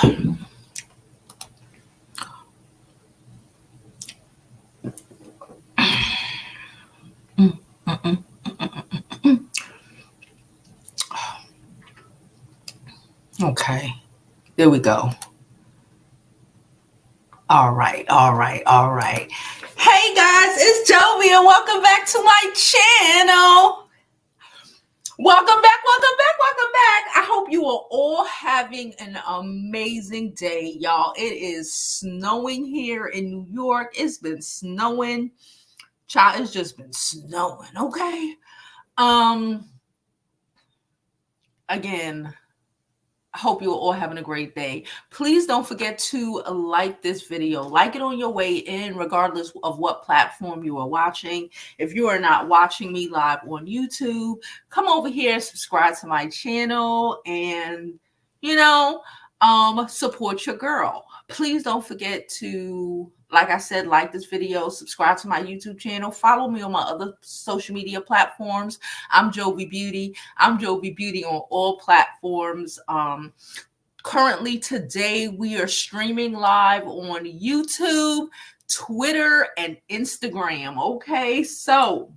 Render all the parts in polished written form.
Okay, there we go. All right. Hey guys, it's Jovi and welcome back to my channel. Welcome back. I hope you are all having an amazing day, y'all. It is snowing here in New York. It's been snowing. Child, it's just been snowing, okay? Again, I hope you're all having a great day. Please don't forget to like this video. Like it on your way in, regardless of what platform you are watching. If you are not watching me live on YouTube, come over here, subscribe to my channel, and, support your girl. Please don't forget to, like I said, like this video, subscribe to my YouTube channel, follow me on my other social media platforms. I'm Jovi Beauty. I'm Jovi Beauty on all platforms. Currently today we are streaming live on YouTube, Twitter, and Instagram. Okay, so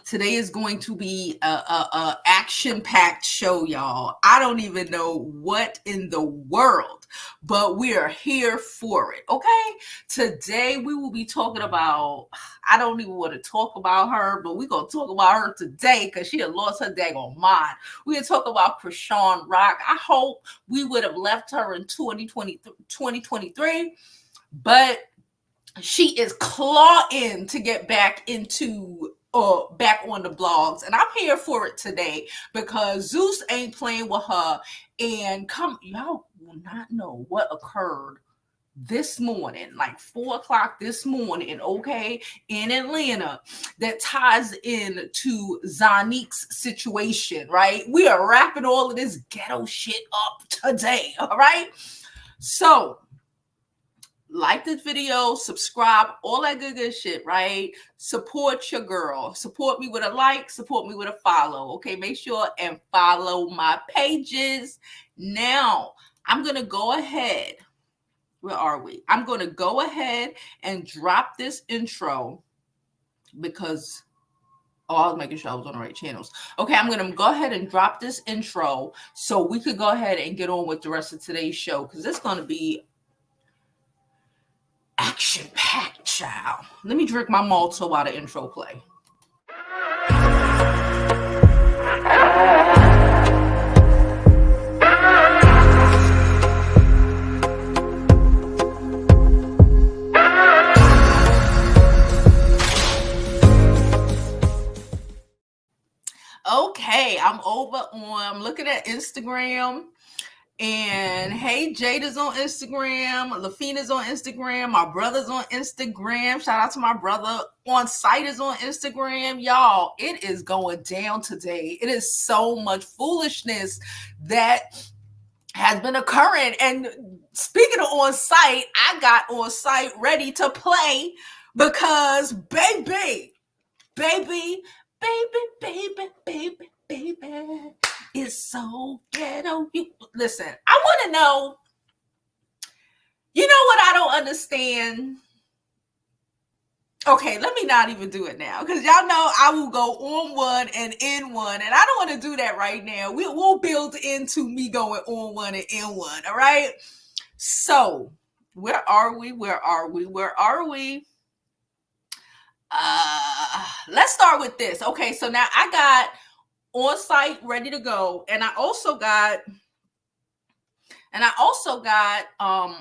today is going to be a action-packed show, y'all. I don't even know what in the world, but we are here for it, okay? Today we will be talking about, I don't even want to talk about her, but we're going to talk about her today because she had lost her daggone mind. We're going to talk about Chrisean Rock. I hope we would have left her in 2023, but she is clawing to get back into back on the blogs, and I'm here for it today because Zeus ain't playing with her. And y'all will not know what occurred this morning, like 4:00 this morning, okay, in Atlanta, that ties in to Zonnique's situation, right? We are wrapping all of this ghetto shit up today, all right? So like this video, subscribe, all that good shit, right? Support your girl. Support me with a like, support me with a follow, okay? Make sure and follow my pages. Now, I'm going to go ahead. Where are we? I'm going to go ahead and drop this intro because I was making sure I was on the right channels. Okay, I'm going to go ahead and drop this intro so we could go ahead and get on with the rest of today's show because it's going to be action-packed, child. Let me drink my Malto while the intro play. Okay, I'm looking at Instagram. And hey, Jada's on Instagram, Lafina's on Instagram, my brother's on Instagram. Shout out to my brother. On site is on Instagram. Y'all, it is going down today. It is so much foolishness that has been occurring. And speaking of on site, I got on site ready to play because baby, it's so ghetto. Listen, I want to know, you know what I don't understand? Okay, let me not even do it now because y'all know I will go on one and in one, and I don't want to do that right now. We'll build into me going on one and in one, all right? So, where are we? Let's start with this. Okay, so now I got on site ready to go, and I also got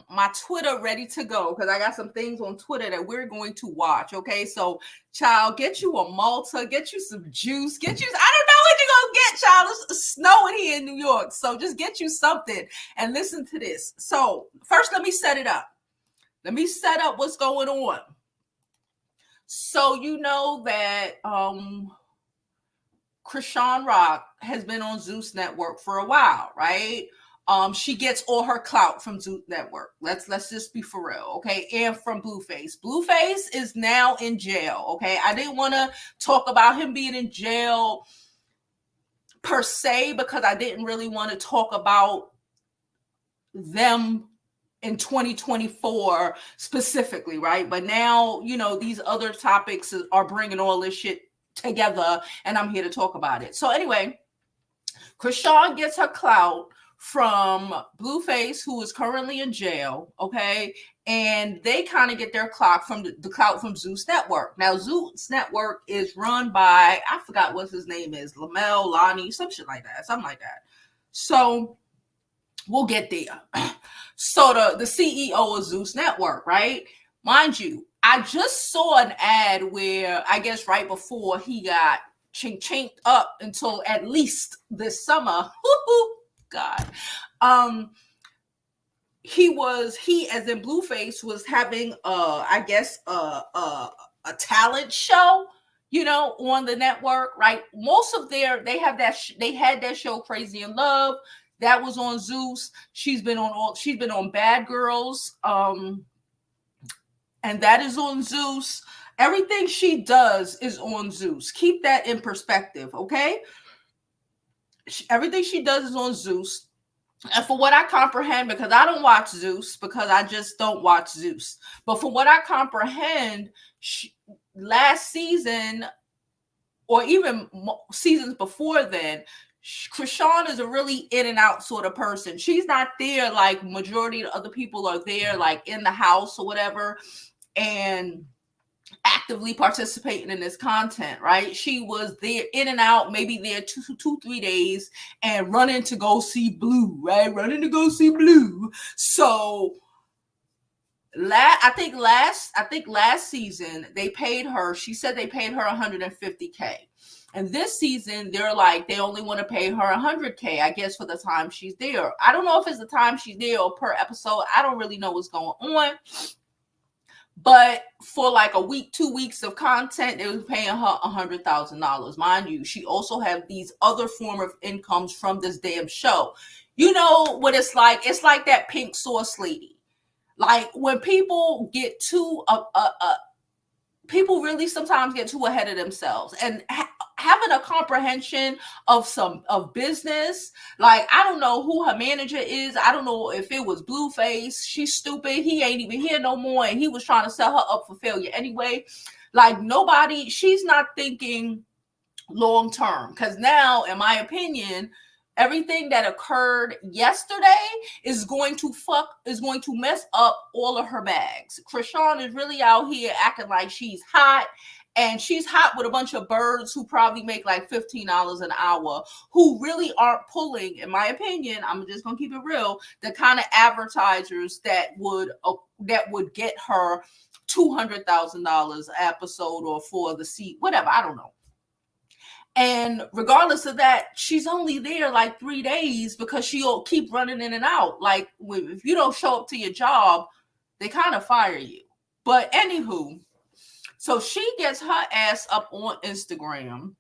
my Twitter ready to go because I got some things on Twitter that we're going to watch. Okay, so child, get you a Malta, get you some juice, I don't know what you're gonna get, child. It's snowing here in New York, so just get you something and listen to this. So first, let me set it up. Let me set up what's going on. So you know that Chrisean Rock has been on Zeus Network for a while, right? She gets all her clout from Zeus Network. Let's just be for real, okay? And from Blueface. Blueface is now in jail, okay? I didn't want to talk about him being in jail per se because I didn't really want to talk about them in 2024 specifically, right? But now, you know, these other topics are bringing all this shit together, and I'm here to talk about it. So anyway, Chrisean gets her clout from Blueface, who is currently in jail, okay? And they kind of get their clout from the clout from Zeus Network. Now, Zeus Network is run by, I forgot what his name is, Lamel, Lonnie, some shit like that, something like that. So we'll get there. So the CEO of Zeus Network, right? Mind you, I just saw an ad where I guess right before he got chinked up until at least this summer. God. He as in Blueface was having I guess a talent show, you know, on the network, right? Most of they had that show Crazy in Love. That was on Zeus. She's been on Bad Girls. And that is on Zeus. Everything she does is on Zeus. Keep that in perspective, okay? Everything she does is on Zeus. And for what I comprehend, because I don't watch Zeus, because I just don't watch Zeus. But from what I comprehend, last season, or even seasons before then, Chrisean is a really in and out sort of person. She's not there like majority of other people are there, like in the house or whatever, and actively participating in this content, right? She was there in and out, maybe there 3 days, and running to go see Blue, right? Running to go see Blue. So I think last season they paid her. She said they paid her $150K. And this season, they're like, they only want to pay her $100K, I guess, for the time she's there. I don't know if it's the time she's there or per episode. I don't really know what's going on. But for like a week, 2 weeks of content, they was paying her $100,000. Mind you, she also have these other form of incomes from this damn show. You know what it's like? It's like that Pink Sauce lady. Like when people get too people really sometimes get too ahead of themselves, and having a comprehension of business. Like, I don't know who her manager is. I don't know if it was Blueface. She's stupid. He ain't even here no more, and he was trying to set her up for failure anyway. Like, she's not thinking long term, because now, in my opinion, everything that occurred yesterday is going to mess up all of her bags. Chrisean is really out here acting like she's hot, and she's hot with a bunch of birds who probably make like $15 an hour, who really aren't pulling, in my opinion, I'm just gonna keep it real, the kind of advertisers that would get her $200,000 an episode, or for the seat, whatever, I don't know. And regardless of that, she's only there like 3 days because she'll keep running in and out. Like, if you don't show up to your job, they kind of fire you. But anywho, so she gets her ass up on Instagram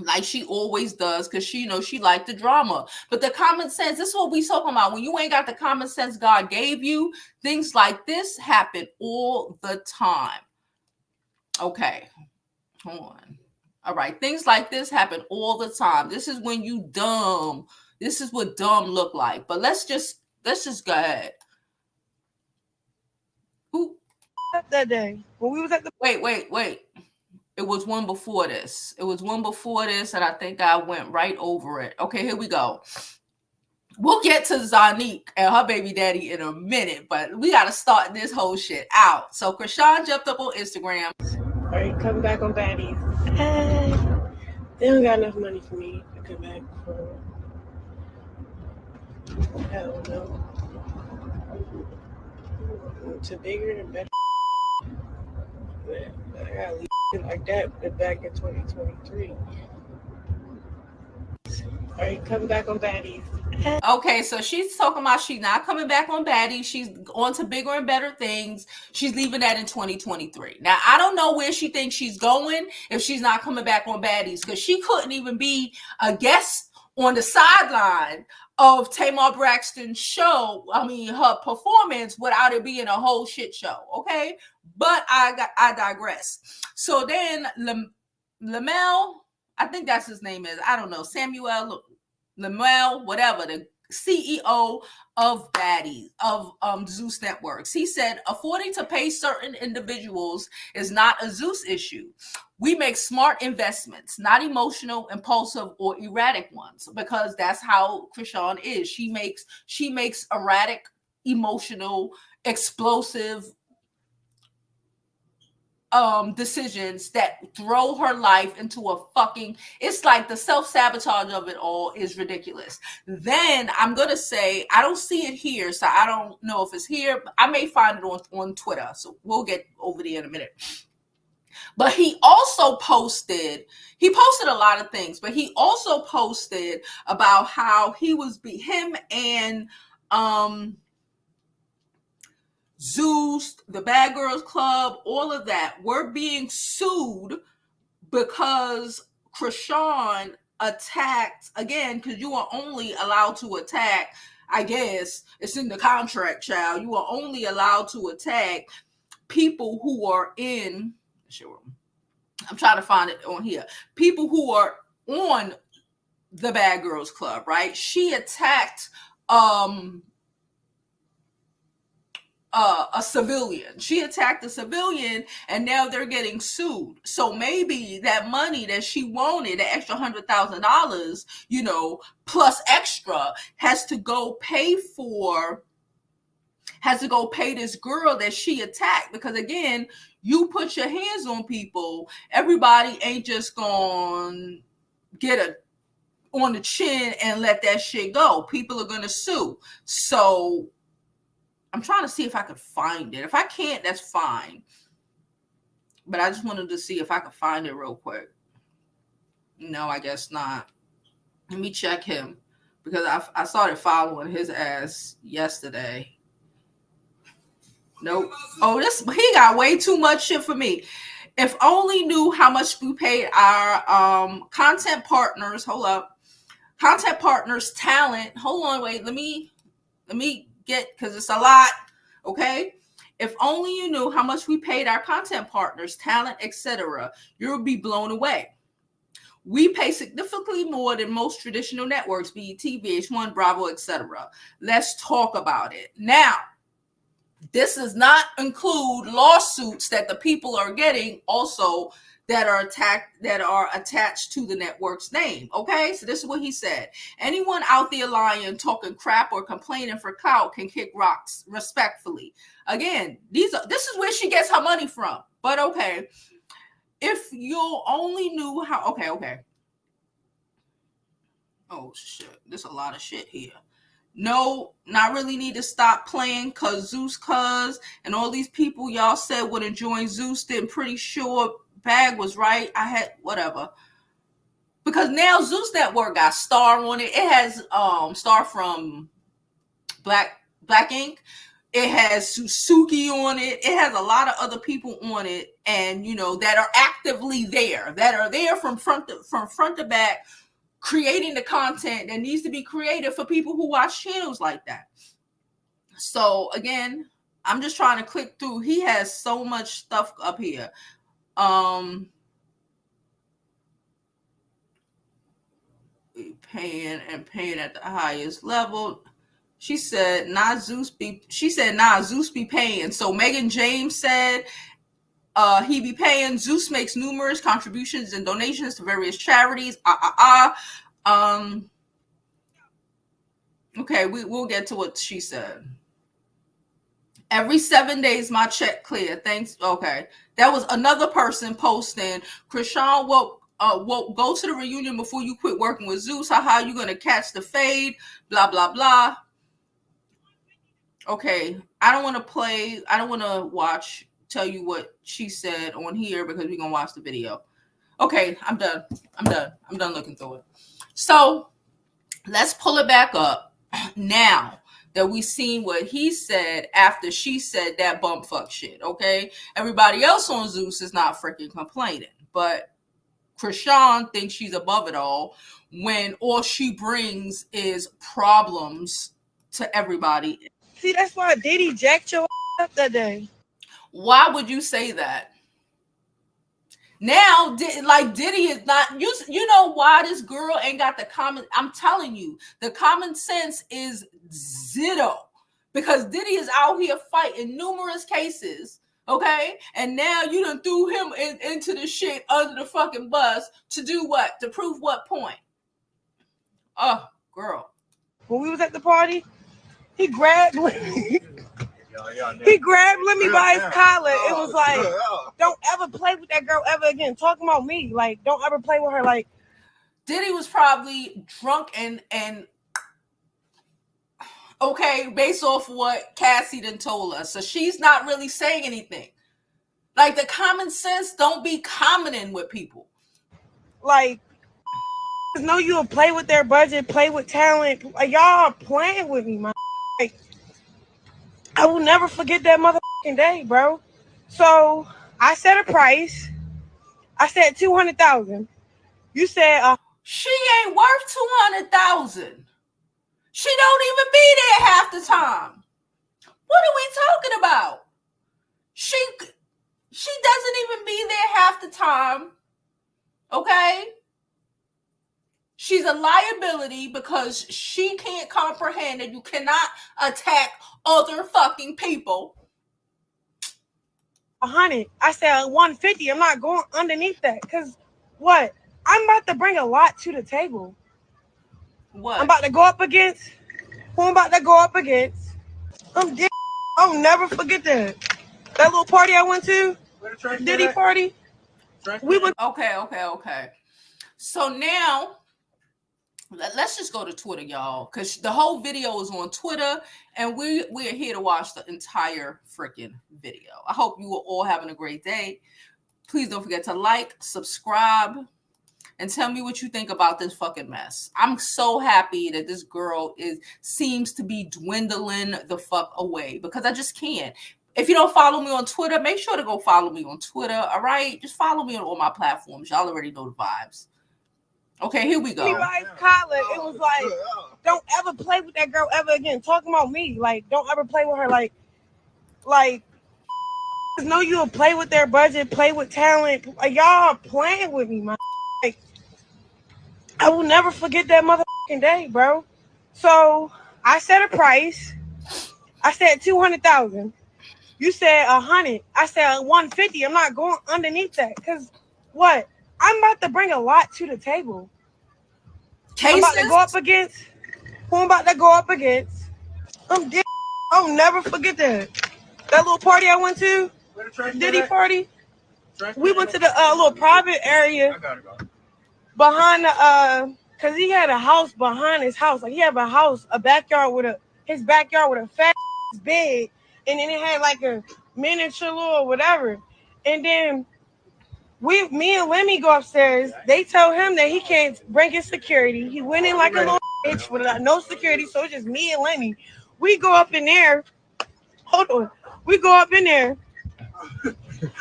like she always does, because she liked the drama. But the common sense, this is what we talking about. When you ain't got the common sense God gave you, things like this happen all the time. Okay, hold on. All right, things like this happen all the time. This is when you dumb. This is what dumb look like. But let's just go ahead. Who? That day when we was at the Wait. It was one before this. And I think I went right over it. Okay, here we go. We'll get to Zonnique and her baby daddy in a minute, but we got to start this whole shit out. So Chrisean jumped up on Instagram. All right, coming back on baddies. They don't got enough money for me to come back for. I don't know. To bigger and better. I gotta leave like that back in 2023. All right, coming back on baddies. Okay, so she's talking about she's not coming back on baddies. She's on to bigger and better things. She's leaving that in 2023. Now, I don't know where she thinks she's going if she's not coming back on baddies, because she couldn't even be a guest on the sideline of Tamar Braxton's show. I mean, her performance, without it being a whole shit show. Okay, but I digress. So then Lamel, I think that's his name is. I don't know, Samuel Lamel, whatever, the CEO of Baddies of Zeus Networks. He said, affording to pay certain individuals is not a Zeus issue. We make smart investments, not emotional, impulsive, or erratic ones, because that's how Chrisean is. She makes erratic, emotional, explosive decisions that throw her life into a fucking, it's like the self-sabotage of it all is ridiculous. Then I'm gonna say, I don't see it here, so I don't know if it's here. I may find it on Twitter, so we'll get over there in a minute. But he posted a lot of things, but he also posted about how he was him and Zeus, the Bad Girls Club, all of that were being sued because Chrisean attacked, again, because you are only allowed to attack, I guess it's in the contract, child. You are only allowed to attack people who are in, I'm trying to find it on here, people who are on the Bad Girls Club, right? She attacked a civilian. She attacked a civilian, and now they're getting sued. So maybe that money that she wanted, the extra $100,000, plus extra, has to go pay this girl that she attacked. Because again, you put your hands on people, everybody ain't just gonna get on the chin and let that shit go. People are gonna sue. So I'm trying to see if I could find it. If I can't, that's fine. But I just wanted to see if I could find it real quick. No, I guess not. Let me check him, because I started following his ass yesterday. Nope. Oh, he got way too much shit for me. If only knew how much we paid our content partners. Hold up. Content partners talent. Hold on, wait. Let me get, because it's a lot. Okay. If only you knew how much we paid our content partners, talent, etc., you'll be blown away. We pay significantly more than most traditional networks, BET, VH1, Bravo, etc. Let's talk about it. Now, this does not include lawsuits that the people are getting also that are attached to the network's name. Okay, so this is what he said. Anyone out there lying, talking crap, or complaining for clout can kick rocks respectfully. Again, this is where she gets her money from. But okay, if you only knew how. Okay. Oh shit, there's a lot of shit here. No, not really need to stop playing because Zeus and all these people y'all said wouldn't join Zeus. Then pretty sure Bag was right. I had whatever. Because now Zeus Network got Star on it. It has Star from Black Ink. It has Suzuki on it. It has a lot of other people on it, and that are actively there, that are there from front to back, creating the content that needs to be created for people who watch channels like that. So again, I'm just trying to click through. He has so much stuff up here. Paying at the highest level. She said, Zeus be paying. So Megan James said he be paying. Zeus makes numerous contributions and donations to various charities. Okay, we'll get to what she said. Every 7 days, my check clear. Thanks. Okay, that was another person posting. Chrisean, go to the reunion before you quit working with Zeus. How you gonna catch the fade? Blah blah blah. Okay, I don't want to tell you what she said on here because we're gonna watch the video. Okay, I'm done looking through it. So let's pull it back up now that we seen what he said after she said that bumfuck shit. Okay, everybody else on Zeus is not freaking complaining, but Chrisean thinks she's above it all when all she brings is problems to everybody. See, that's why Diddy jacked your up that day. Why would you say that? Now, like Diddy is not. You know why this girl ain't got the common? I'm telling you, the common sense is zero because Diddy is out here fighting numerous cases. Okay, and now you done threw him into the shit under the fucking bus to do what? To prove what point? Oh, girl. When we was at the party, he grabbed he grabbed Lemmy by his collar. It was like, don't ever play with that girl ever again. Talking about me, like, don't ever play with her. Like, Diddy was probably drunk and okay, based off what Cassie done told us. So she's not really saying anything. Like the common sense don't be commenting with people. Like, know you'll play with their budget, play with talent. Like, y'all are playing with me, man. Like, I will never forget that motherfucking day, bro. So I set a price. I said 200,000. You said she ain't worth 200,000. She don't even be there half the time. What are we talking about? She doesn't even be there half the time. Okay? She's a liability because she can't comprehend that you cannot attack other fucking people. 100. I said 150. I'm not going underneath that because what? I'm about to bring a lot to the table. What? I'm about to go up against. Who I'm about to go up against? I'll never forget that. That little party I went to, Diddy party. We went. Okay. So now, let's just go to Twitter, y'all, because the whole video is on Twitter, and we're here to watch the entire freaking video. I hope you are all having a great day. Please don't forget to like, subscribe, and tell me what you think about this fucking mess. I'm so happy that this girl seems to be dwindling the fuck away because I just can't. If you don't follow me on Twitter, make sure to go follow me on Twitter, all right? Just follow me on all my platforms. Y'all already know the vibes. Okay, here we go. Levi's collar. It was like, don't ever play with that girl ever again. Talking about me, like, don't ever play with her. Like, know you'll play with their budget, play with talent. Like, y'all are playing with me, man. Like, I will never forget that motherfucking day, bro. So I set a price. I said 200,000. You said 100. I said 150. I'm not going underneath that because what? I'm about to bring a lot to the table. Cases? I'm about to go up against. Who I'm about to go up against? I'll never forget that. That little party I went to, Diddy party. We went to the little private area behind the cause he had a house behind his house. Like he had a backyard with a fat bed, and then it had like a miniature little whatever. And then me and Lemmy go upstairs. They tell him that he can't bring his security. He went in like a little bitch with no security, so it's just me and Lemmy. We go up in there. Hold on. We go up in there.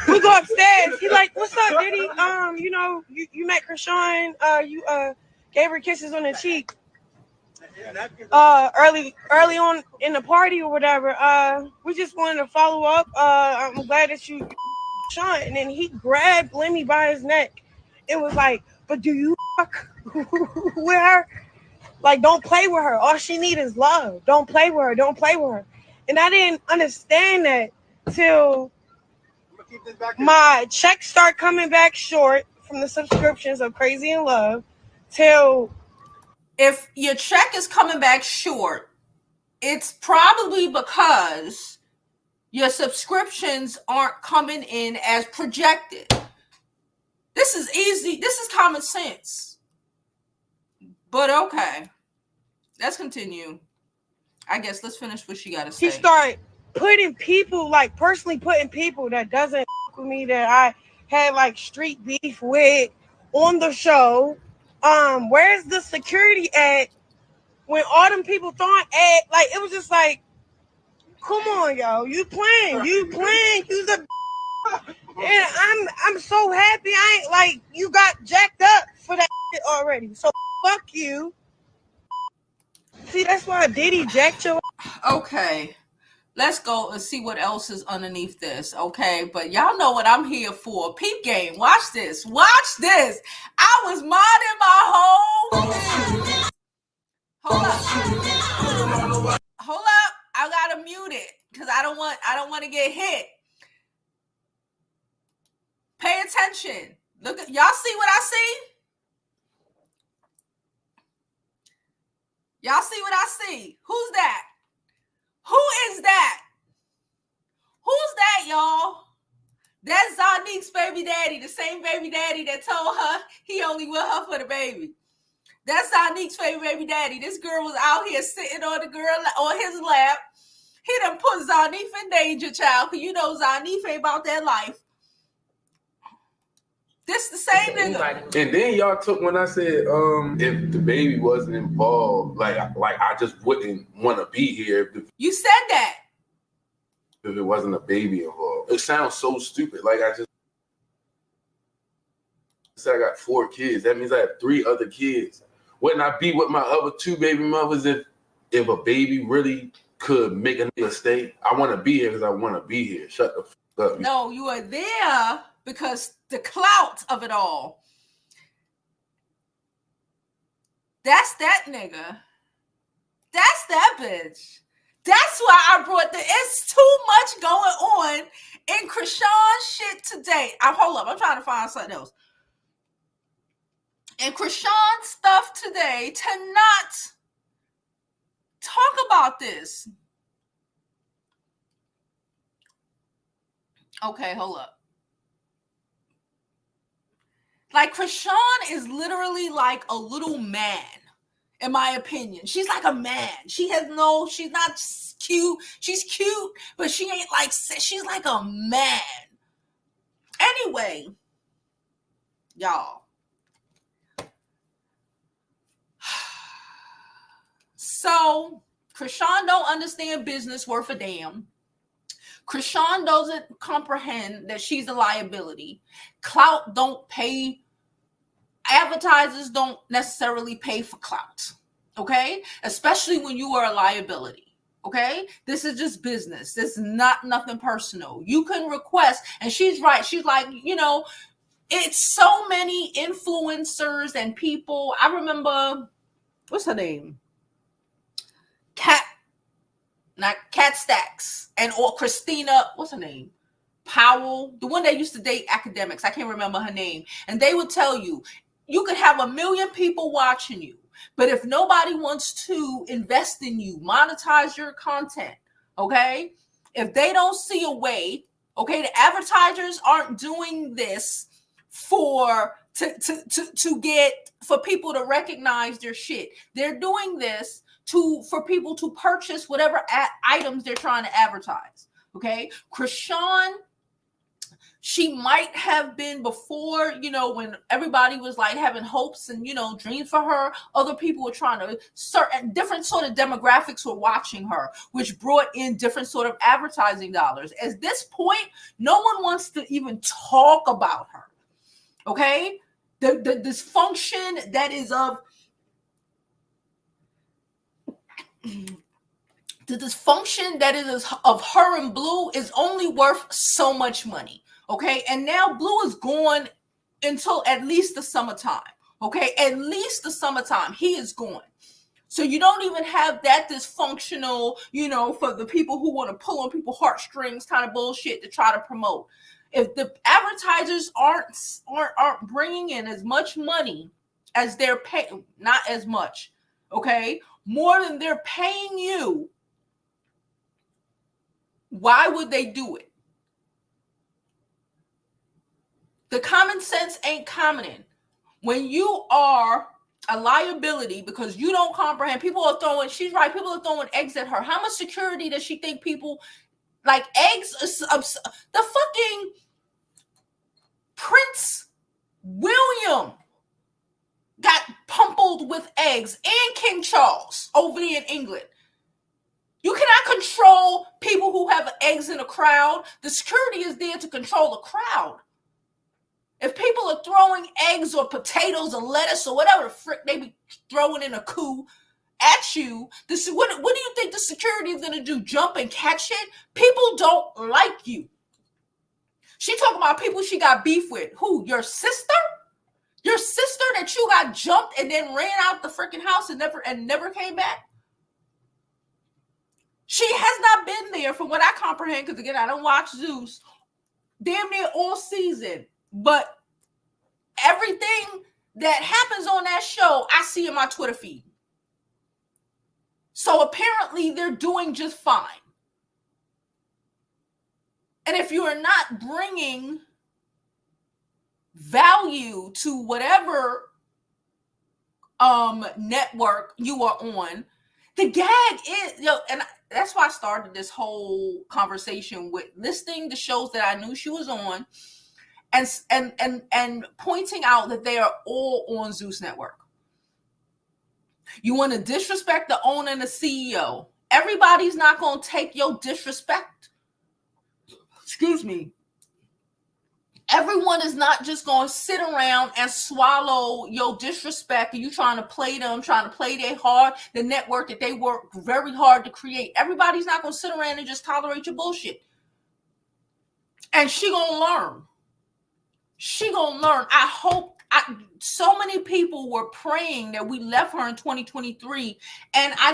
We go upstairs. He like, what's up, Diddy? You met Chrisean. You gave her kisses on the cheek. Early on in the party or whatever. We just wanted to follow up. I'm glad that you Sean. And then he grabbed Lemmy by his neck. It was like, but do you fuck with her? Like, don't play with her. All she needs is love. Don't play with her. Don't play with her. And I didn't understand that till my checks start coming back short from the subscriptions of Crazy in Love. Till if your check is coming back short, it's probably because your subscriptions aren't coming in as projected. This is easy. This is common sense. But okay, let's continue. I guess let's finish what she got to say. He started putting people, like personally putting people that doesn't with me, that I had like street beef with on the show. Where's the security at when all them people thought at? Like, it was just like, come on, yo, you playing, you's a and I'm so happy I ain't like you got jacked up for that shit already. So fuck you. See, that's why Diddy jacked your. Okay. Let's go and see what else is underneath this, okay? But y'all know what I'm here for. Peep game. Watch this. Watch this. I was minding my whole. Hold up. I gotta mute it because I don't want to get hit. Pay attention. Look at y'all. See what I see? Y'all see what I see? Who's that? Who is that? Who's that, y'all? That's Zonnique's baby daddy, the same baby daddy that told her he only with her for the baby. That's Zonnique's baby daddy. This girl was out here sitting on the girl on his lap. He done put Zonnique in danger, child, because you know Zonnique ain't about that life. This the same nigga. And then y'all took when I said if the baby wasn't involved, like I just wouldn't want to be here. You said that. If it wasn't a baby involved. It sounds so stupid. Like I said I got 4 kids. That means I have 3 other kids. Wouldn't I be with my other 2 baby mothers if a baby really could make a nigga stay? I want to be here because I want to be here. Shut the fuck up. No, you are there because the clout of it all. That's that nigga. That's that bitch. That's why I brought it's too much going on in Chrisean shit today. Hold up, I'm trying to find something else. In Chrisean stuff today to not talk about this. Okay, hold up. Like Chrisean is literally like a little man. In my opinion, she's like a man. She's not cute. She's cute, but she ain't like, she's like a man. Anyway, y'all. So, Chrisean don't understand business worth a damn. Chrisean doesn't comprehend that she's a liability. Clout don't pay. Advertisers don't necessarily pay for clout, okay? Especially when you are a liability, okay? This is just business. This is nothing personal. You can request, and she's right. She's like, you know, it's so many influencers and people. I remember, what's her name? Cat Stacks or Christina, what's her name? Powell, the one that used to date academics. I can't remember her name. And they would tell you, you could have 1 million people watching you, but if nobody wants to invest in you, monetize your content, okay? If they don't see a way, okay, the advertisers aren't doing this to get for people to recognize their shit. They're doing this for people to purchase whatever items they're trying to advertise. Okay, Chrisean, she might have been before, you know, when everybody was like having hopes and, you know, dreams for her. Other people were trying to, certain different sort of demographics were watching her, which brought in different sort of advertising dollars. At this point, no one wants to even talk about her. Okay, the dysfunction that is of the dysfunction that is of her and Blue is only worth so much money. Okay, and now Blue is gone until at least the summertime. Okay, at least the summertime, he is gone. So you don't even have that dysfunctional, you know, for the people who want to pull on people's heartstrings kind of bullshit to try to promote. If the advertisers aren't bringing in as much money as they're paying, not as much, okay, more than they're paying you, why would they do it? The common sense ain't coming. When you are a liability because you don't comprehend, people are throwing, she's right, people are throwing eggs at her. How much security does she think people, like eggs, the fucking Prince William got pummeled with eggs, and King Charles over there in England. You cannot control people who have eggs in a crowd. The security is there to control the crowd. If people are throwing eggs or potatoes or lettuce or whatever the frick they be throwing in a coup at you. What do you think the security is going to do? Jump and catch it? People don't like you. She talking about people she got beef with. Who? Your sister? Your sister that you got jumped and then ran out the freaking house and never came back? She has not been there from what I comprehend, because again, I don't watch Zeus damn near all season. But everything that happens on that show, I see in my Twitter feed. So apparently they're doing just fine. And if you are not bringing value to whatever network you are on, the gag is, and that's why I started this whole conversation with listing the shows that I knew she was on and pointing out that they are all on Zeus Network. You want to disrespect the owner and the CEO. Everybody's not going to take your disrespect. Excuse me. Everyone is not just going to sit around and swallow your disrespect and you trying to play them, trying to play the network that they work very hard to create. Everybody's not going to sit around and just tolerate your bullshit. And she going to learn. She going to learn. I hope so many people were praying that we left her in 2023. And I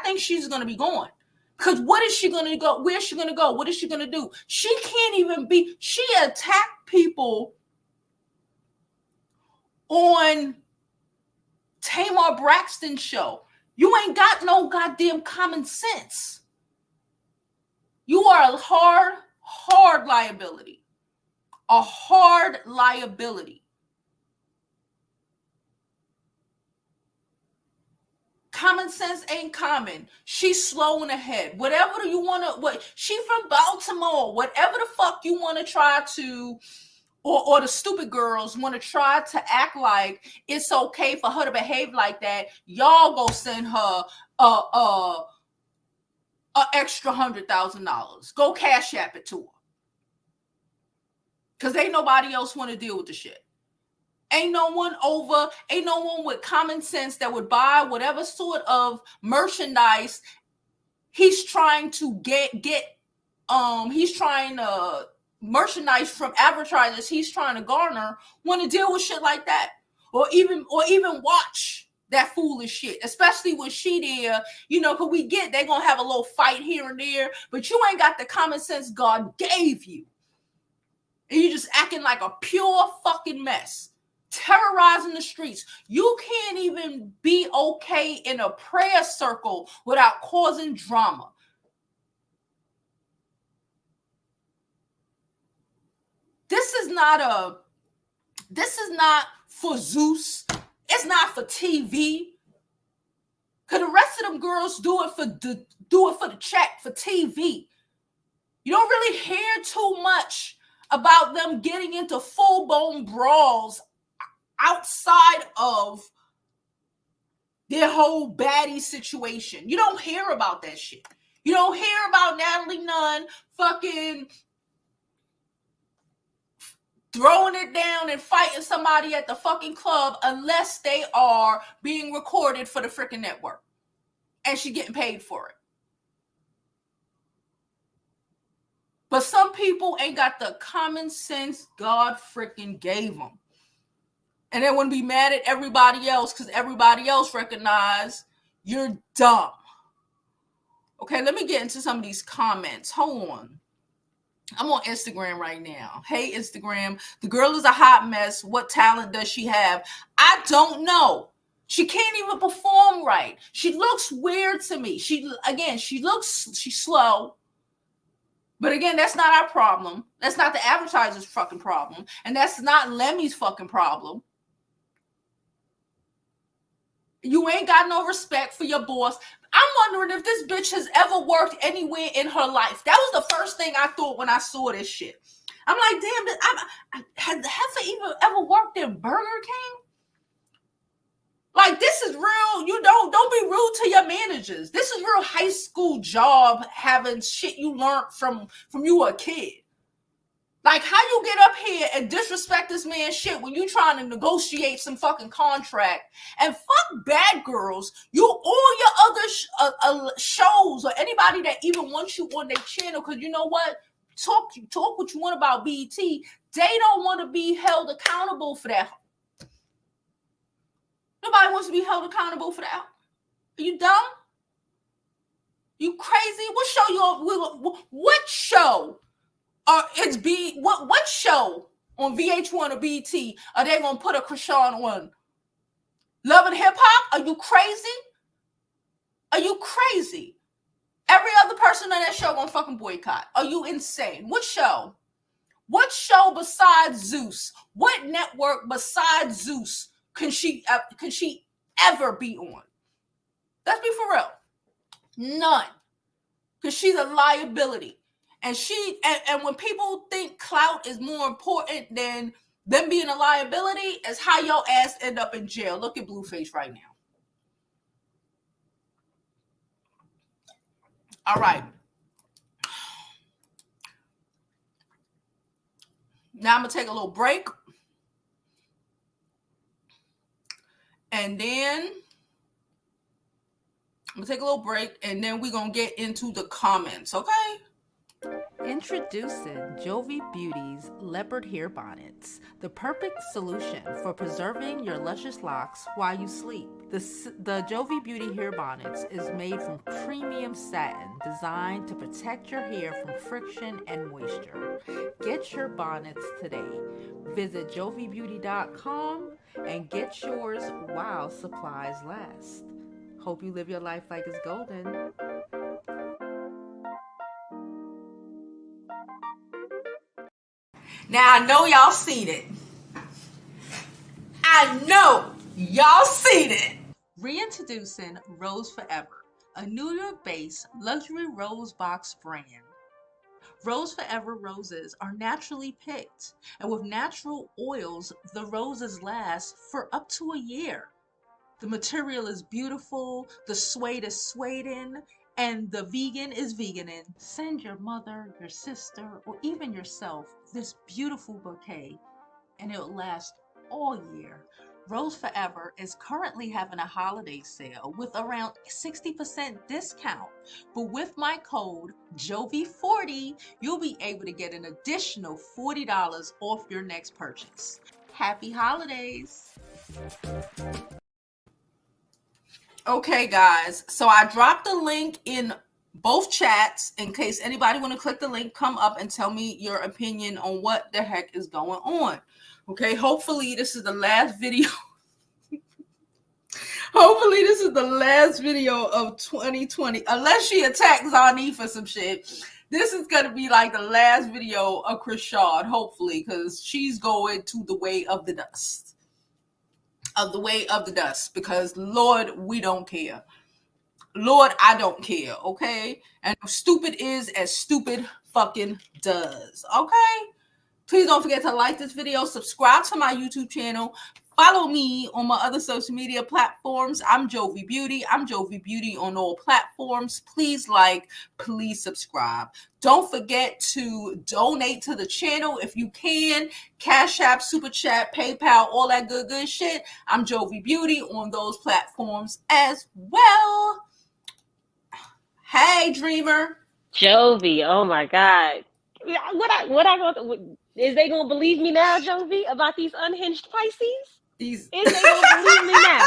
think she's going to be gone. Because what is she going to go? Where's she going to go? What is she going to do? She can't even be. She attacked people on Tamar Braxton's show. You ain't got no goddamn common sense. You are a hard liability. A hard liability. Common sense ain't common. She's slowing ahead. Whatever you want to, she from Baltimore. Whatever the fuck you want to try to, or the stupid girls want to try to act like it's okay for her to behave like that. Y'all go send her a extra $100,000. Go cash app it to her. Because ain't nobody else want to deal with the shit. Ain't no one with common sense that would buy whatever sort of merchandise he's trying to get he's trying to merchandise from advertisers he's trying to garner, want to deal with shit like that. Or even watch that foolish shit, especially when she there, because we get they're gonna have a little fight here and there, but you ain't got the common sense God gave you. And you just acting like a pure fucking mess. Terrorizing the streets. You can't even be okay in a prayer circle without causing drama. This is not for Zeus. It's not for TV. Cause the rest of them girls do it for the check, for TV. You don't really hear too much about them getting into full-blown brawls outside of their whole baddie situation. You don't hear about that shit. You don't hear about Natalie Nunn fucking throwing it down and fighting somebody at the fucking club unless they are being recorded for the freaking network. And she getting paid for it. But some people ain't got the common sense God freaking gave them. And they want to be mad at everybody else because everybody else recognize you're dumb. Okay, let me get into some of these comments. Hold on. I'm on Instagram right now. Hey, Instagram. The girl is a hot mess. What talent does she have? I don't know. She can't even perform right. She looks weird to me. She's slow. But again, that's not our problem. That's not the advertiser's fucking problem. And that's not Lemmy's fucking problem. You ain't got no respect for your boss. I'm wondering if this bitch has ever worked anywhere in her life. That was the first thing I thought when I saw this shit. I'm like, damn, has Heifer even ever worked in Burger King? Like, this is real. You don't be rude to your managers. This is real high school job having shit you learned from you were a kid. Like, how you get up here and disrespect this man's shit when you trying to negotiate some fucking contract? And fuck Bad Girls. You, all your other shows or anybody that even wants you on their channel, because you know what? Talk what you want about BET. They don't want to be held accountable for that. Nobody wants to be held accountable for that. Are you dumb? You crazy? What show you on? What show? What show on VH1 or BT are they gonna put a Chrisean on? Love and Hip Hop? Are you crazy? Are you crazy? Every other person on that show gonna fucking boycott. Are you insane? What show? What show besides Zeus? What network besides Zeus can she ever be on? Let's be for real. None. Because she's a liability. And and when people think clout is more important than them being a liability, is how your ass end up in jail. Look at Blueface right now. All right. Now I'm going to take a little break. And then we're going to get into the comments, okay? Introducing Jovi Beauty's leopard hair bonnets, the perfect solution for preserving your luscious locks while you sleep. The Jovi Beauty hair bonnets is made from premium satin designed to protect your hair from friction and moisture. Get your bonnets today. Visit jovibeauty.com and get yours while supplies last. Hope you live your life like it's golden. Now, I know y'all seen it. I know y'all seen it. Reintroducing Rose Forever, a New York-based luxury rose box brand. Rose Forever roses are naturally picked, and with natural oils, the roses last for up to a year. The material is beautiful, the suede is suede-in, and the vegan is vegan-in. Send your mother, your sister, or even yourself this beautiful bouquet, and it will last all year. Rose Forever is currently having a holiday sale with around 60% discount. But with my code Jovi40, you'll be able to get an additional $40 off your next purchase. Happy holidays! Okay, guys. So I dropped the link in both chats in case anybody want to click the link, come up and tell me your opinion on what the heck is going on. Okay, hopefully this is the last video. Hopefully this is the last video of 2020. Unless she attacks Zonnique for some shit. This is going to be like the last video of Chrisean, hopefully, because she's going to the way of the dust. Because Lord, we don't care. Lord, I don't care, okay? And stupid is as stupid fucking does, okay? Please don't forget to like this video, subscribe to my YouTube channel, follow me on my other social media platforms. I'm Jovi Beauty. I'm Jovi Beauty on all platforms. Please like, please subscribe. Don't forget to donate to the channel if you can. Cash App, Super Chat, PayPal, all that good shit. I'm Jovi Beauty on those platforms as well. Hey, Dreamer. Jovi, oh my God. Is they gonna believe me now, Jovi, about these unhinged Pisces? Is they gonna believe me now?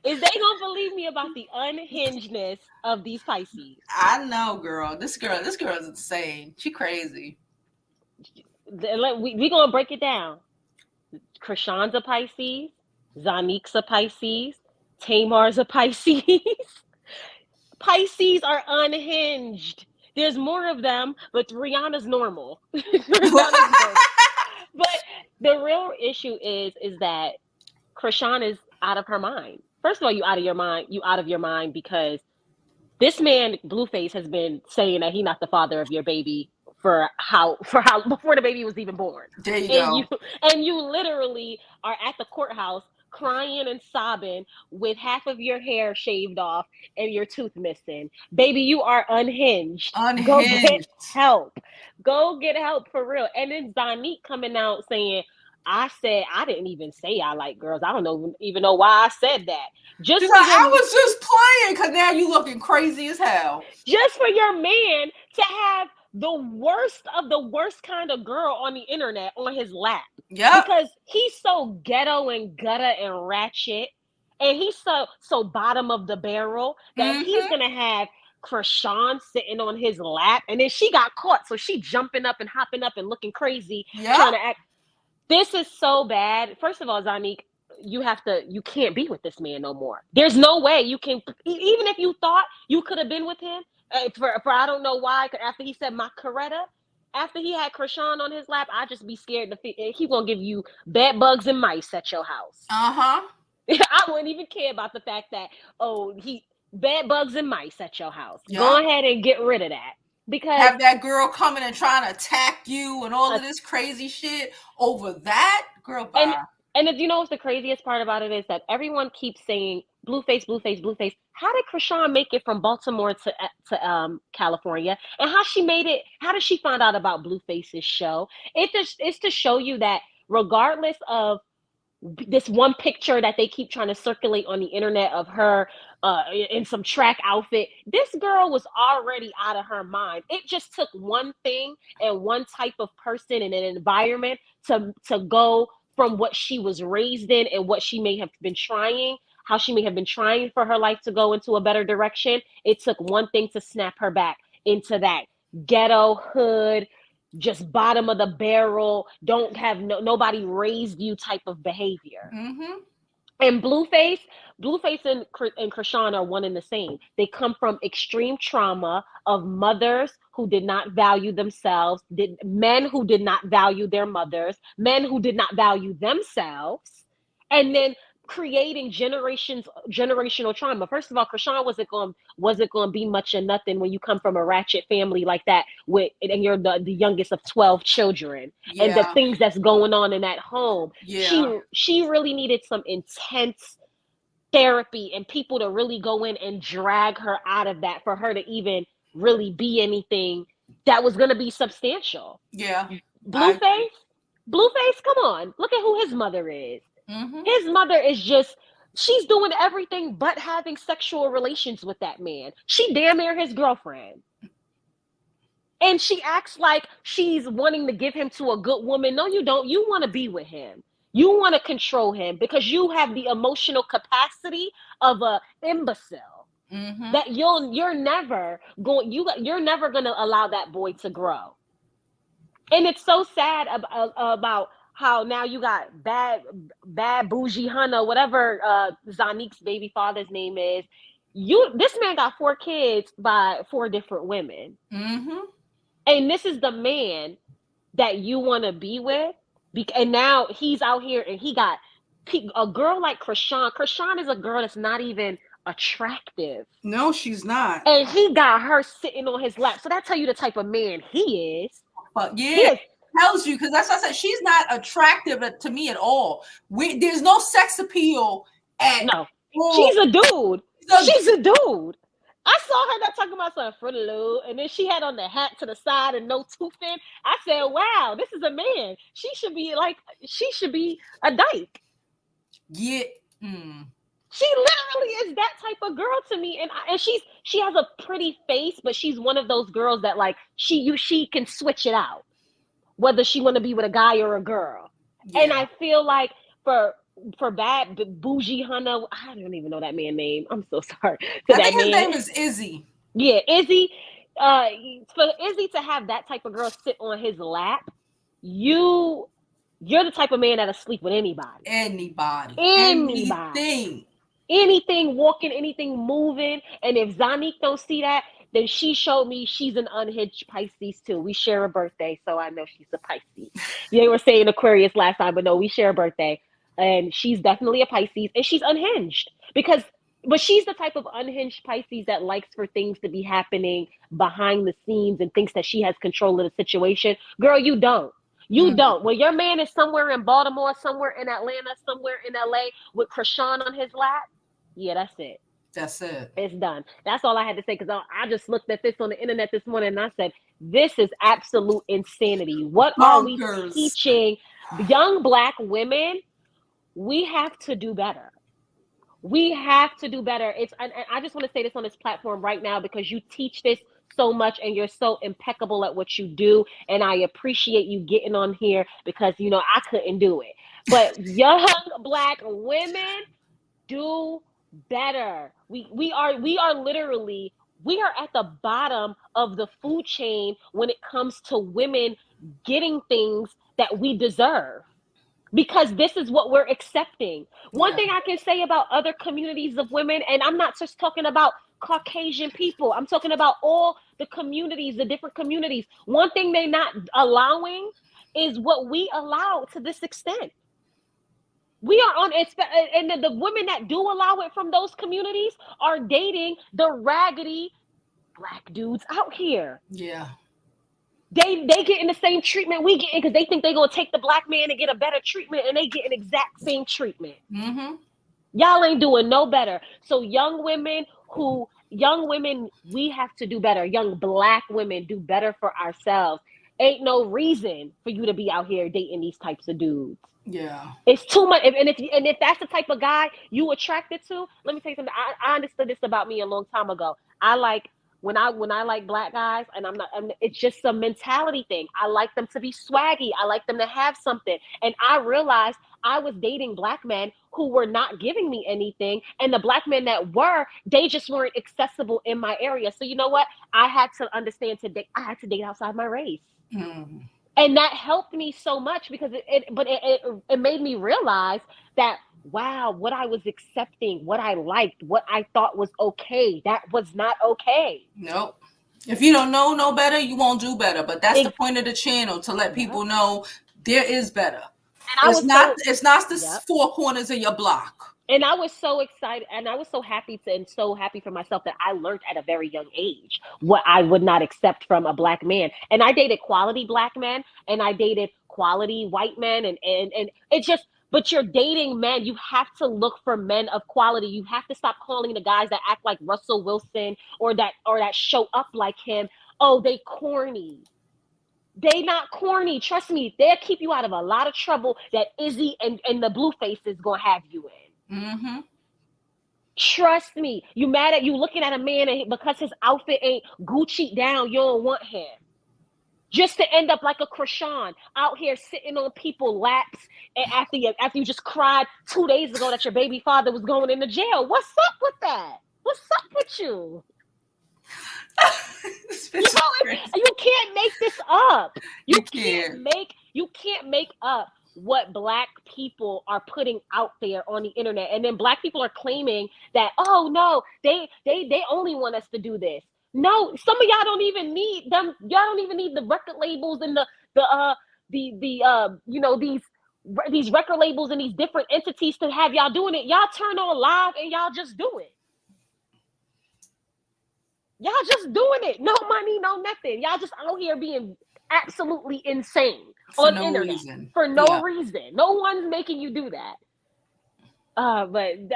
Is they gonna believe me about the unhingedness of these Pisces? I know, girl. This girl is insane. She crazy. We gonna break it down. Chrisean's a Pisces, Zonnique's a Pisces, Tamar's a Pisces. Pisces are unhinged. There's more of them, but Rihanna's normal. But the real issue is that Chrisean is out of her mind. First of all, you out of your mind because this man, Blueface, has been saying that he's not the father of your baby for how before the baby was even born. There you go. And you literally are at the courthouse crying and sobbing with half of your hair shaved off and your tooth missing. Baby, you are unhinged. Go get Unhinged. help. Go get help for real. And then Zonnique coming out saying, I said, I didn't even say I like girls. I don't even know why I said that. Just She's for like, your, I was just playing because now you looking crazy as hell. just for your man to have the worst of the worst kind of girl on the internet on his lap. Yep. Because he's so ghetto and gutter and ratchet, and he's so bottom of the barrel that he's gonna have Chrisean sitting on his lap, and then she got caught, so she jumping up and hopping up and looking crazy, trying to act. This is so bad. First of all, Zonnique, you can't be with this man no more. There's no way you can, even if you thought you could have been with him, for I don't know why, after he said my Coretta, after he had Chrisean on his lap, I'd just be scared he gonna give you bed bugs and mice at your house. Uh-huh. I wouldn't even care about the fact that, bed bugs and mice at your house. Yep. Go ahead and get rid of that. Because have that girl coming and trying to attack you and all of this crazy shit over that, girl, bye. And if you know what's the craziest part about it is that everyone keeps saying Blueface, Blueface, Blueface. How did Chrisean make it from Baltimore to California? And how did she find out about Blueface's show? It's to show you that regardless of this one picture that they keep trying to circulate on the internet of her in some track outfit, this girl was already out of her mind. It just took one thing and one type of person in an environment to go from what she was raised in and what she may have been trying, how she may have been trying for her life to go into a better direction. It took one thing to snap her back into that ghetto hood, just bottom of the barrel, don't have nobody raised you type of behavior. And Blueface and Chrisean are one and the same. They come from extreme trauma of mothers who did not value themselves, men who did not value their mothers, men who did not value themselves, and then creating generational trauma. First of all, Chrisean wasn't going to be much of nothing when you come from a ratchet family like that and you're the youngest of 12 children. Yeah. And the things that's going on in that home. Yeah. She really needed some intense therapy and people to really go in and drag her out of that for her to even really be anything that was going to be substantial. Yeah. Blueface, come on. Look at who his mother is. His mother is she's doing everything but having sexual relations with that man. She damn near his girlfriend. And she acts like she's wanting to give him to a good woman. No, you don't. You want to be with him. You want to control him because you have the emotional capacity of an imbecile. That you're never going to allow that boy to grow. And it's so sad about how now you got bad bougie Hunna, whatever Zonnique's baby father's name is. This man got 4 kids by 4 different women. And this is the man that you want to be with. And now he's out here and he got a girl like Chrisean. Chrisean is a girl that's not even attractive. No, she's not. And he got her sitting on his lap. So that tell you the type of man he is. But yeah. Tells you, because that's what I said, she's not attractive to me at all. There's no sex appeal no. She's a dude. She's a dude. I saw her not talking about some Fruit Loop, and then she had on the hat to the side and no tooth in. I said, wow, this is a man. She should be a dyke. Yeah. She literally is that type of girl to me, and she has a pretty face, but she's one of those girls that like she can switch it out, whether she want to be with a guy or a girl. Yeah. And I feel like for bad bougie Hunna, I don't even know that man's name. I'm so sorry. I think his name is Izzy. Yeah, Izzy. For Izzy to have that type of girl sit on his lap, you're the type of man that'll sleep with anybody. Anything walking, anything moving. And if Zonnique don't see that, then she showed me she's an unhinged Pisces too. We share a birthday, so I know she's a Pisces. They were saying Aquarius last time, but no, we share a birthday. And she's definitely a Pisces, and she's unhinged but she's the type of unhinged Pisces that likes for things to be happening behind the scenes and thinks that she has control of the situation. Girl, you don't. You don't. When your man is somewhere in Baltimore, somewhere in Atlanta, somewhere in LA with Chrisean on his lap, yeah, that's it. That's it. It's done. That's all I had to say, because I just looked at this on the internet this morning and I said, this is absolute insanity. What are we Bonkers. teaching young Black women? We have to do better. We have to do better. And I just want to say this on this platform right now, because you teach this so much and you're so impeccable at what you do. And I appreciate you getting on here, because, you know, I couldn't do it. But young Black women, do better. We are literally, we are at the bottom of the food chain when it comes to women getting things that we deserve, because this is what we're accepting. One thing I can say about other communities of women, and I'm not just talking about Caucasian people, I'm talking about all the communities, the different communities. One thing they're not allowing is what we allow to this extent. We are on, and the women that do allow it from those communities are dating the raggedy Black dudes out here. Yeah. They getting the same treatment we getting, because they think they're gonna take the Black man and get a better treatment, and they get an exact same treatment. Y'all ain't doing no better. So young women, we have to do better. Young Black women, do better for ourselves. Ain't no reason for you to be out here dating these types of dudes. Yeah. It's too much. And if that's the type of guy you attracted to, let me tell you something. I understood this about me a long time ago. I like, when I like Black guys, and it's just a mentality thing. I like them to be swaggy. I like them to have something. And I realized I was dating Black men who were not giving me anything. And the Black men that were, they just weren't accessible in my area. So you know what? I had to understand I had to date outside my race. And that helped me so much, because it made me realize that, wow, what I was accepting, what I liked, what I thought was okay, that was not okay. Nope. If you don't know no better, you won't do better. But that's the point of the channel, to let people know there is better. And it's not the four corners of your block. And I was so excited, and I was so happy for myself that I learned at a very young age what I would not accept from a Black man. And I dated quality Black men, and I dated quality white men, and it's just, but you're dating men. You have to look for men of quality. You have to stop calling the guys that act like Russell Wilson or that show up like him, oh, they corny. They not corny. Trust me, they'll keep you out of a lot of trouble that Izzy and the Blueface is gonna have you in. Trust me. You looking at a man, and because his outfit ain't Gucci down, you don't want him. Just to end up like a Chrisean out here sitting on people's laps, and after you just cried 2 days ago that your baby father was going into jail. What's up with that? What's up with you? You can't make this up. You can't make up what Black people are putting out there on the internet. And then Black people are claiming that, oh no, they only want us to do this. No, some of y'all don't even need them. Y'all don't even need the record labels and these record labels and these different entities to have y'all doing it. Y'all turn on live and y'all just do it. Y'all just doing it. No money, no nothing. Y'all just out here being absolutely insane on the internet for no reason. No one's making you do that. But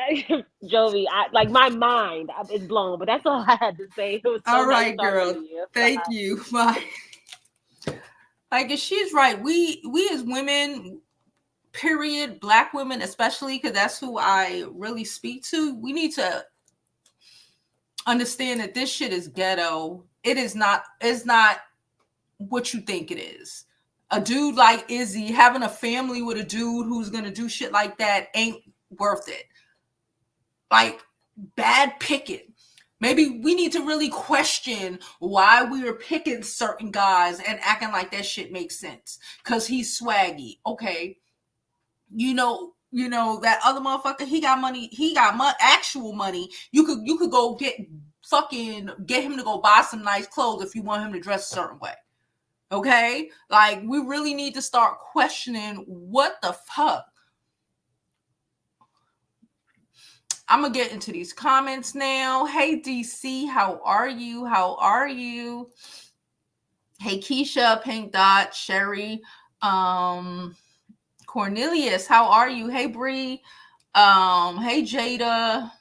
Jovi, my mind is blown. But that's all I had to say. It was so all right, girl. Thank you. Bye. Like, she's right. We as women, period, Black women especially, because that's who I really speak to. We need to understand that this shit is ghetto. It's not what you think it is. A dude like Izzy having a family with a dude who's gonna do shit like that ain't worth it. Like, bad picking. Maybe we need to really question why we were picking certain guys and acting like that shit makes sense. Cause he's swaggy. Okay. You know that other motherfucker, he got money, actual money. You could go get him to go buy some nice clothes if you want him to dress a certain way. Okay? Like, we really need to start questioning what the fuck. I'm gonna get into these comments now. Hey DC, how are you? Hey Keisha, Pink Dot, Sherry, Cornelius, how are you? Hey Bree. Hey Jada.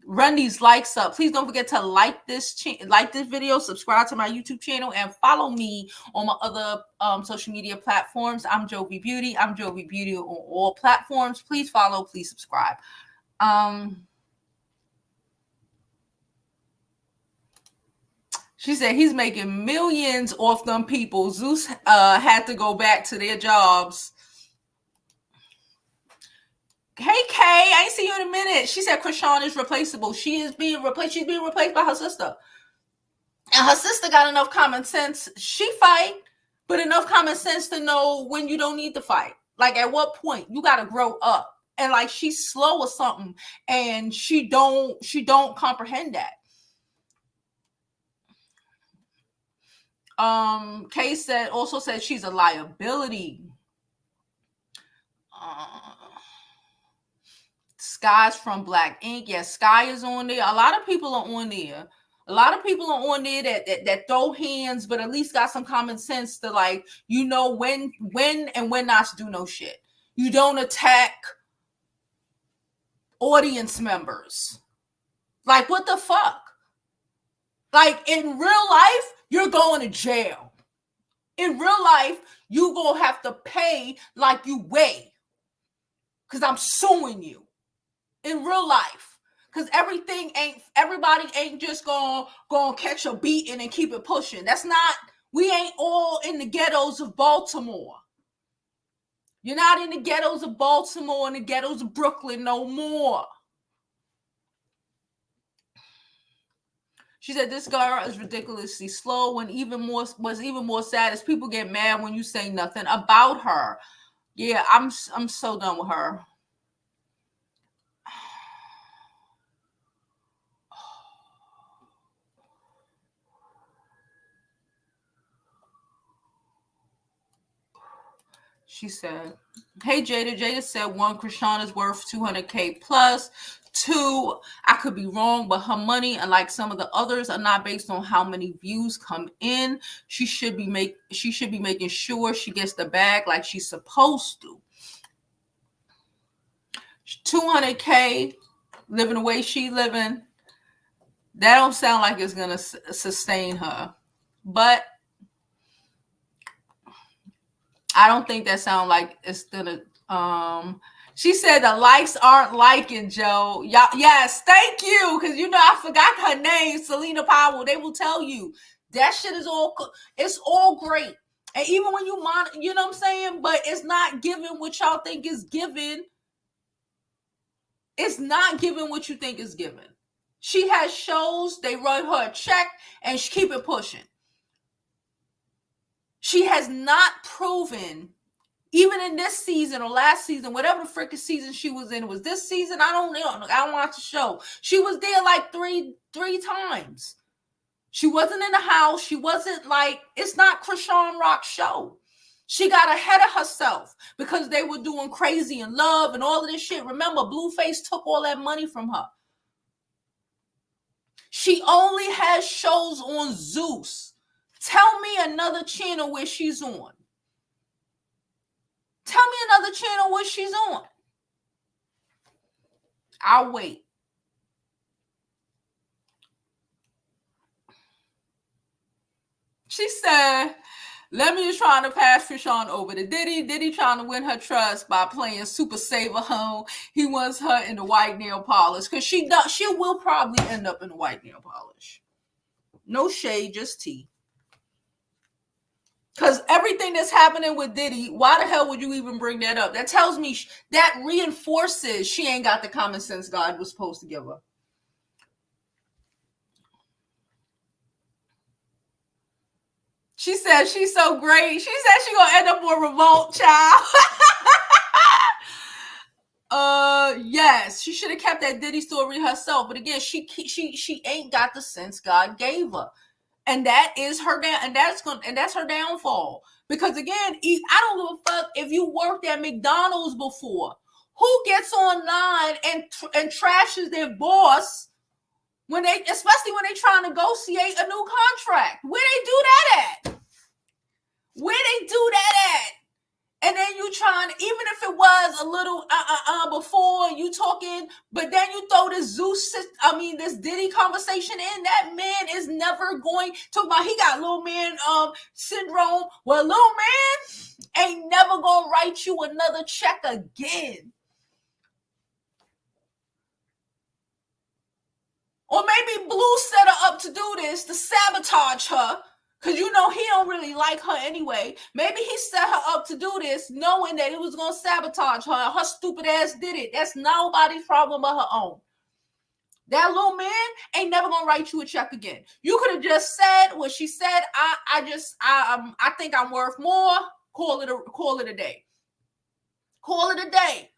Run these likes up. Please don't forget to like this video, subscribe to my YouTube channel, and follow me on my other social media platforms. I'm Jovi Beauty. I'm Jovi Beauty on all platforms. Please follow, please subscribe. She said he's making millions off them people. Zeus had to go back to their jobs. Hey Kay, I ain't seen you in a minute. She said Chrisean is replaceable. She is being replaced. She's being replaced by her sister. And her sister got enough common sense. She fight, but enough common sense to know when you don't need to fight. Like at what point you gotta grow up. And like she's slow or something, and she don't comprehend that. Kay also said she's a liability. Sky's from Black Ink. Yes, Sky is on there. A lot of people are on there. A lot of people are on there that throw hands, but at least got some common sense to like, you know, when and when not to do no shit. You don't attack audience members. Like, what the fuck? Like, in real life, you're going to jail. In real life, you gonna have to pay like you weigh. Because I'm suing you. In real life, because everybody ain't just gonna catch a beating and keep it pushing. That's not, we ain't all in the ghettos of Baltimore. You're not in the ghettos of Baltimore and the ghettos of Brooklyn no more. She said this girl is ridiculously slow, and what's even more sad is people get mad when you say nothing about her. Yeah, I'm so done with her. She said, hey, Jada. Jada said, 1, Chrisean is worth $200K plus. 2, I could be wrong, but her money, unlike some of the others, are not based on how many views come in. She should be making sure she gets the bag like she's supposed to. 200K, living the way she living, that don't sound like it's going to sustain her. But I don't think that sounds like it's gonna. She said the likes aren't liking, Joe. Y'all, yes, thank you, because you know I forgot her name, Selena Powell. They will tell you that shit is it's all great, and even when you you know what I'm saying, but it's not giving what y'all think is given. It's not giving what you think is given. She has shows. They run her a check, and she keep it pushing. She has not proven, even in this season or last season, whatever the freaking season she was in, was this season? I don't know. I don't watch the show. She was there like three times. She wasn't in the house. She wasn't like, it's not Chrisean Rock's show. She got ahead of herself because they were doing Crazy in Love and all of this shit. Remember, Blueface took all that money from her. She only has shows on Zeus. Tell me another channel where she's on. Tell me another channel where she's on. I'll wait. She said, Lemmy is trying to pass Chrisean over to Diddy. Diddy trying to win her trust by playing Super Saver Home. He wants her in the white nail polish because she will probably end up in the white nail polish. No shade, just tea. Because everything that's happening with Diddy, why the hell would you even bring that up? That tells me, that reinforces she ain't got the common sense God was supposed to give her. She said she's so great. She said she's going to end up on Revolt, child. Yes, she should have kept that Diddy story herself. But again, she ain't got the sense God gave her. And that is her that's her downfall. Because again, I don't give a fuck if you worked at McDonald's before. Who gets online and trashes their boss especially when they trying to negotiate a new contract? Where they do that at? Where they do that at? And then you trying, even if it was a little before you talking, but then you throw this this Diddy conversation in, that man is never going to about he got little man syndrome. Well, little man ain't never gonna write you another check again. Or maybe Blue set her up to do this, to sabotage her. Because he don't really like her anyway. Maybe he set her up to do this knowing that it was going to sabotage her. Her stupid ass did it. That's nobody's problem but her own. That little man ain't never going to write you a check again. You could have just said what she said. I think I'm worth more. Call it a day. Call it a day.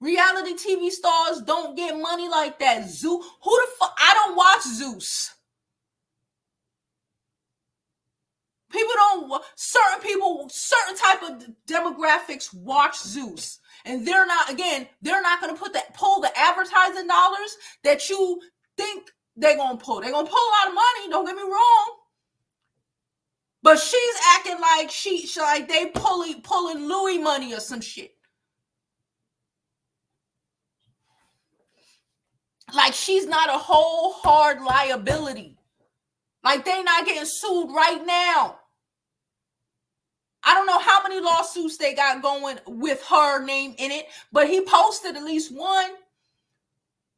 Reality TV stars don't get money like that. Zeus. Who the fuck? I don't watch Zeus. Certain type of demographics watch Zeus. And they're not going to pull the advertising dollars that you think they're going to pull. They're going to pull a lot of money, don't get me wrong. But she's acting like she like they pulling Louis money or some shit. Like she's not a whole hard liability. Like they not getting sued right now. I don't know how many lawsuits they got going with her name in it, but he posted at least one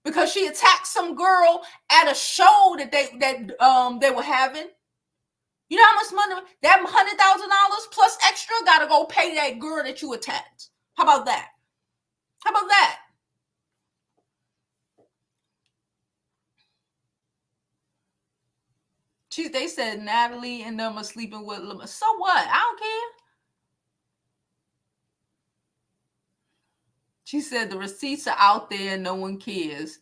because she attacked some girl at a show that they were having. You know how much money that $100,000 plus extra got to go pay that girl that you attacked? How about that? How about that? They said Natalie and them are sleeping with Lamar. So what? I don't care. She said the receipts are out there. No one cares.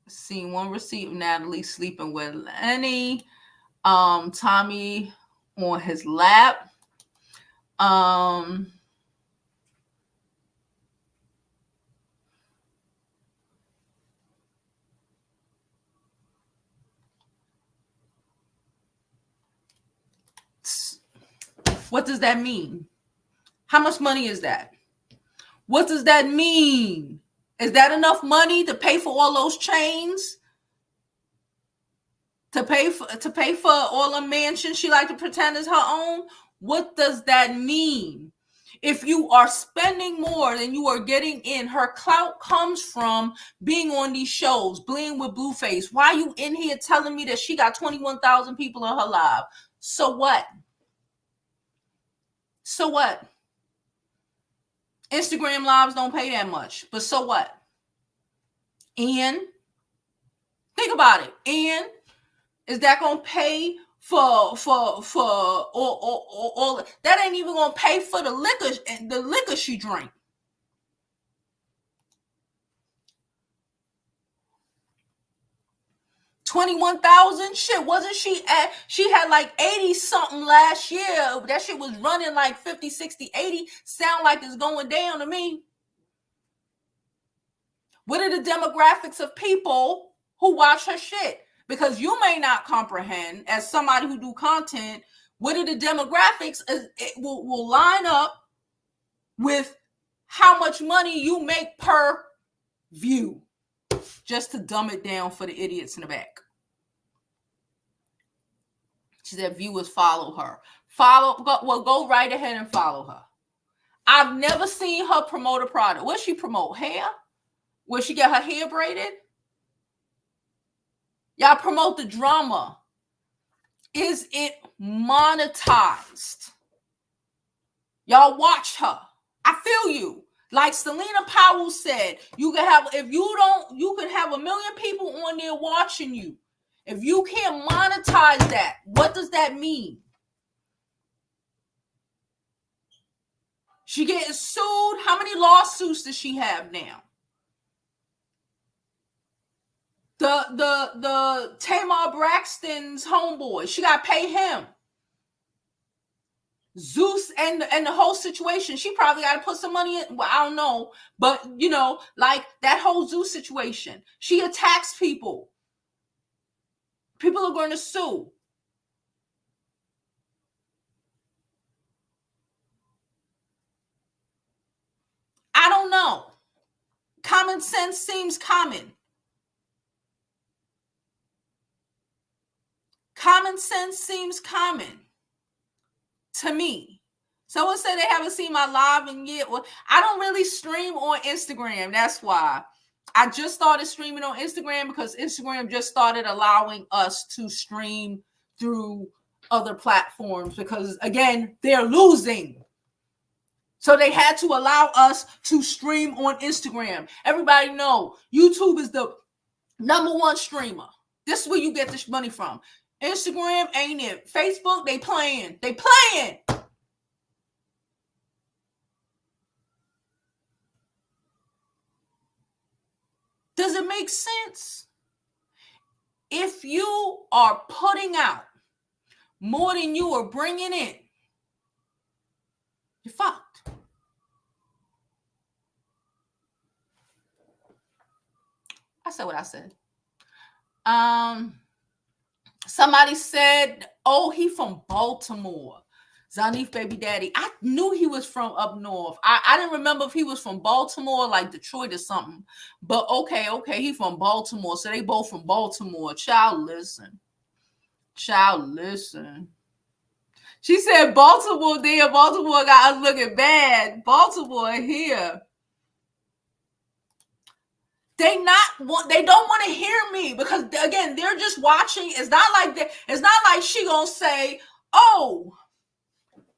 Seen one receipt of Natalie sleeping with Lenny. Tommy on his lap. What does that mean? How much money is that? What does that mean? Is that enough money to pay for all those chains? To pay for all the mansions she like to pretend is her own? What does that mean? If you are spending more than you are getting in, her clout comes from being on these shows, being with Blueface. Why are you in here telling me that she got 21,000 people in her live? So what? So what? Instagram lives don't pay that much, but so what? And think about it. And is that going to pay for all that? Ain't even going to pay for the liquor she drank. $21,000 shit. Wasn't she at, she had like 80 something last year. That shit was running like 50, 60, 80. Sound like it's going down to me. What are the demographics of people who watch her shit? Because you may not comprehend, as somebody who do content, what are the demographics? It will line up with how much money you make per view. Just to dumb it down for the idiots in the back. She said viewers follow her. Go right ahead and follow her. I've never seen her promote a product. What she promote? Hair? Where she get her hair braided? Y'all promote the drama. Is it monetized? Y'all watch her. I feel you. Like Selena Powell said, you can have, you can have 1 million people on there watching you. If you can't monetize that, what does that mean? She getting sued. How many lawsuits does she have now? The Tamar Braxton's homeboy, she got to pay him. Zeus and the whole situation, she probably got to put some money in. Well, I don't know, but like that whole Zeus situation, she attacks people. People are going to sue. I don't know. Common sense seems common. Common sense seems common to me. Someone said they haven't seen my live in yet. Well, I don't really stream on Instagram. That's why. I just started streaming on Instagram because Instagram just started allowing us to stream through other platforms because, again, they're losing. So they had to allow us to stream on Instagram. Everybody know YouTube is the #1 streamer. This is where you get this money from. Instagram ain't it. Facebook, they playing. They playing. Does it make sense? If you are putting out more than you are bringing in, you're fucked. I said what I said. Somebody said, oh, he from Baltimore. Zonnique Baby Daddy. I knew he was from up north. I didn't remember if he was from Baltimore, like Detroit or something. But okay, he from Baltimore. So they both from Baltimore. Child, listen. She said Baltimore there. Baltimore got us looking bad. Baltimore here. They don't want to hear me because, again, they're just watching. It's not like she gonna say, oh,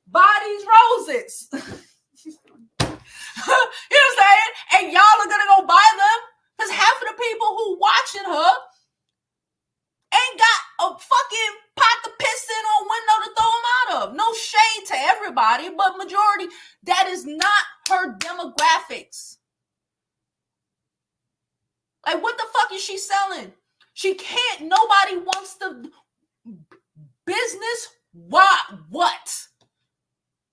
buy these roses. You know what I'm saying? And y'all are gonna go buy them because half of the people who watching her ain't got a fucking pot to piss in or window to throw them out of. No shade to everybody, but majority, that is not her demographics. Like, what the fuck is she selling? She can't. Nobody wants the business. Why? What?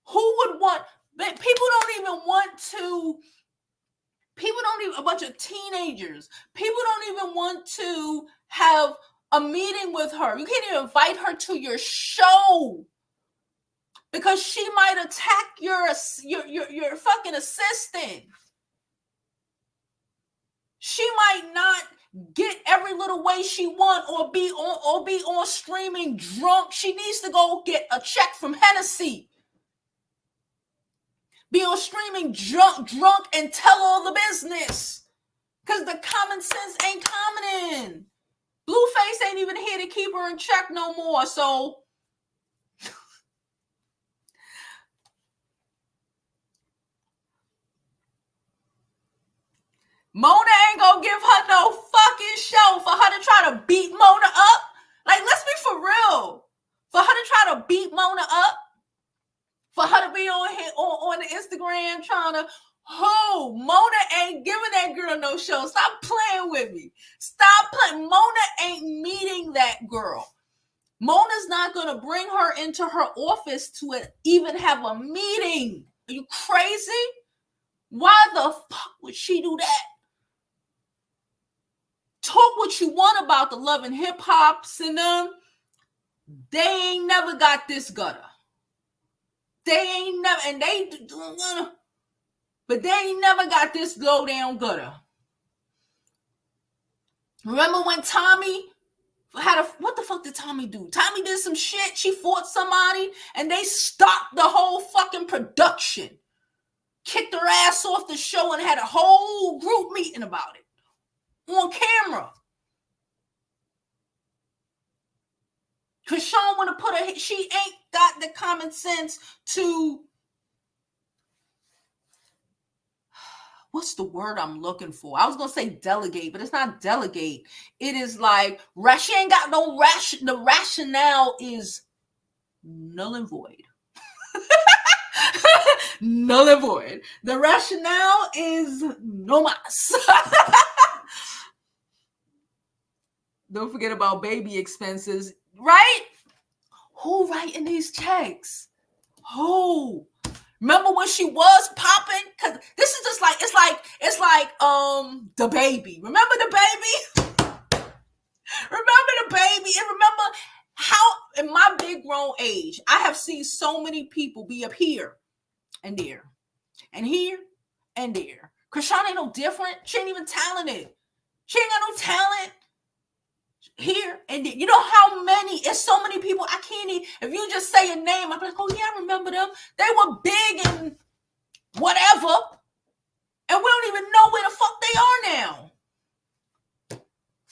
Who would want? People don't even want to. People don't even. A bunch of teenagers. People don't even want to have a meeting with her. You can't even invite her to your show because she might attack your fucking assistant. She might not get every little way she want or be on streaming drunk. She needs to go get a check from Hennessy. Be on streaming drunk and tell all the business. Because the common sense ain't coming in. Blueface ain't even here to keep her in check no more. So Mona ain't gonna give her no fucking show for her to try to beat Mona up. Like, let's be for real. For her to try to beat Mona up. For her to be on here on the Instagram trying to, oh, Mona ain't giving that girl no show. Stop playing with me. Stop playing. Mona ain't meeting that girl. Mona's not going to bring her into her office to even have a meeting. Are you crazy? Why the fuck would she do that? Talk what you want about the Love and Hip Hops and them. They ain't never got this gutter. They ain't never, and but they ain't never got this low down gutter. Remember when Tommy what the fuck did Tommy do? Tommy did some shit. She fought somebody and they stopped the whole fucking production. Kicked her ass off the show and had a whole group meeting about it. On camera. Chrisean want to put her, she ain't got the common sense to, what's the word I'm looking for? I was going to say delegate, but it's not delegate. It is like, she ain't got no the rationale is null and void. Null and void. The rationale is no mas. Don't forget about baby expenses, right? Who writing these checks? Who? Remember when she was popping? Cause this is just like it's like the baby. Remember the baby? Remember the baby? And remember how in my big grown age, I have seen so many people be up here and there and here and there. Chrisean ain't no different. She ain't even talented. She ain't got no talent. Here and there. You know how many? It's so many people. I can't even. If you just say a name, I'm like, oh yeah, I remember them. They were big and whatever, and we don't even know where the fuck they are now.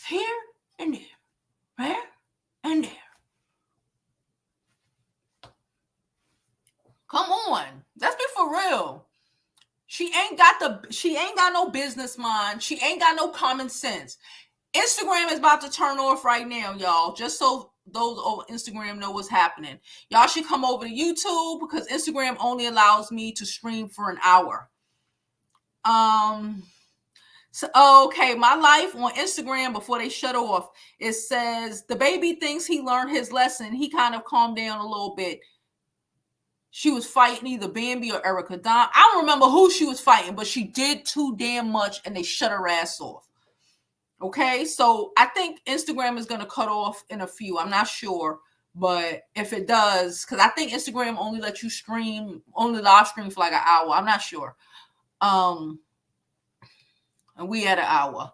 Here and there, right and there. Come on, let's be for real. She ain't got no business mind. She ain't got no common sense. Instagram is about to turn off right now, y'all. Just so those over Instagram know what's happening. Y'all should come over to YouTube because Instagram only allows me to stream for an hour. So okay, my life on Instagram before they shut off. It says the baby thinks he learned his lesson. He kind of calmed down a little bit. She was fighting either Bambi or Erica Don. I don't remember who she was fighting, but she did too damn much and they shut her ass off. Okay, so I think Instagram is going to cut off in a few. I'm not sure, but if it does, because I think Instagram only lets you only live stream for like an hour. I'm not sure. And we at an hour.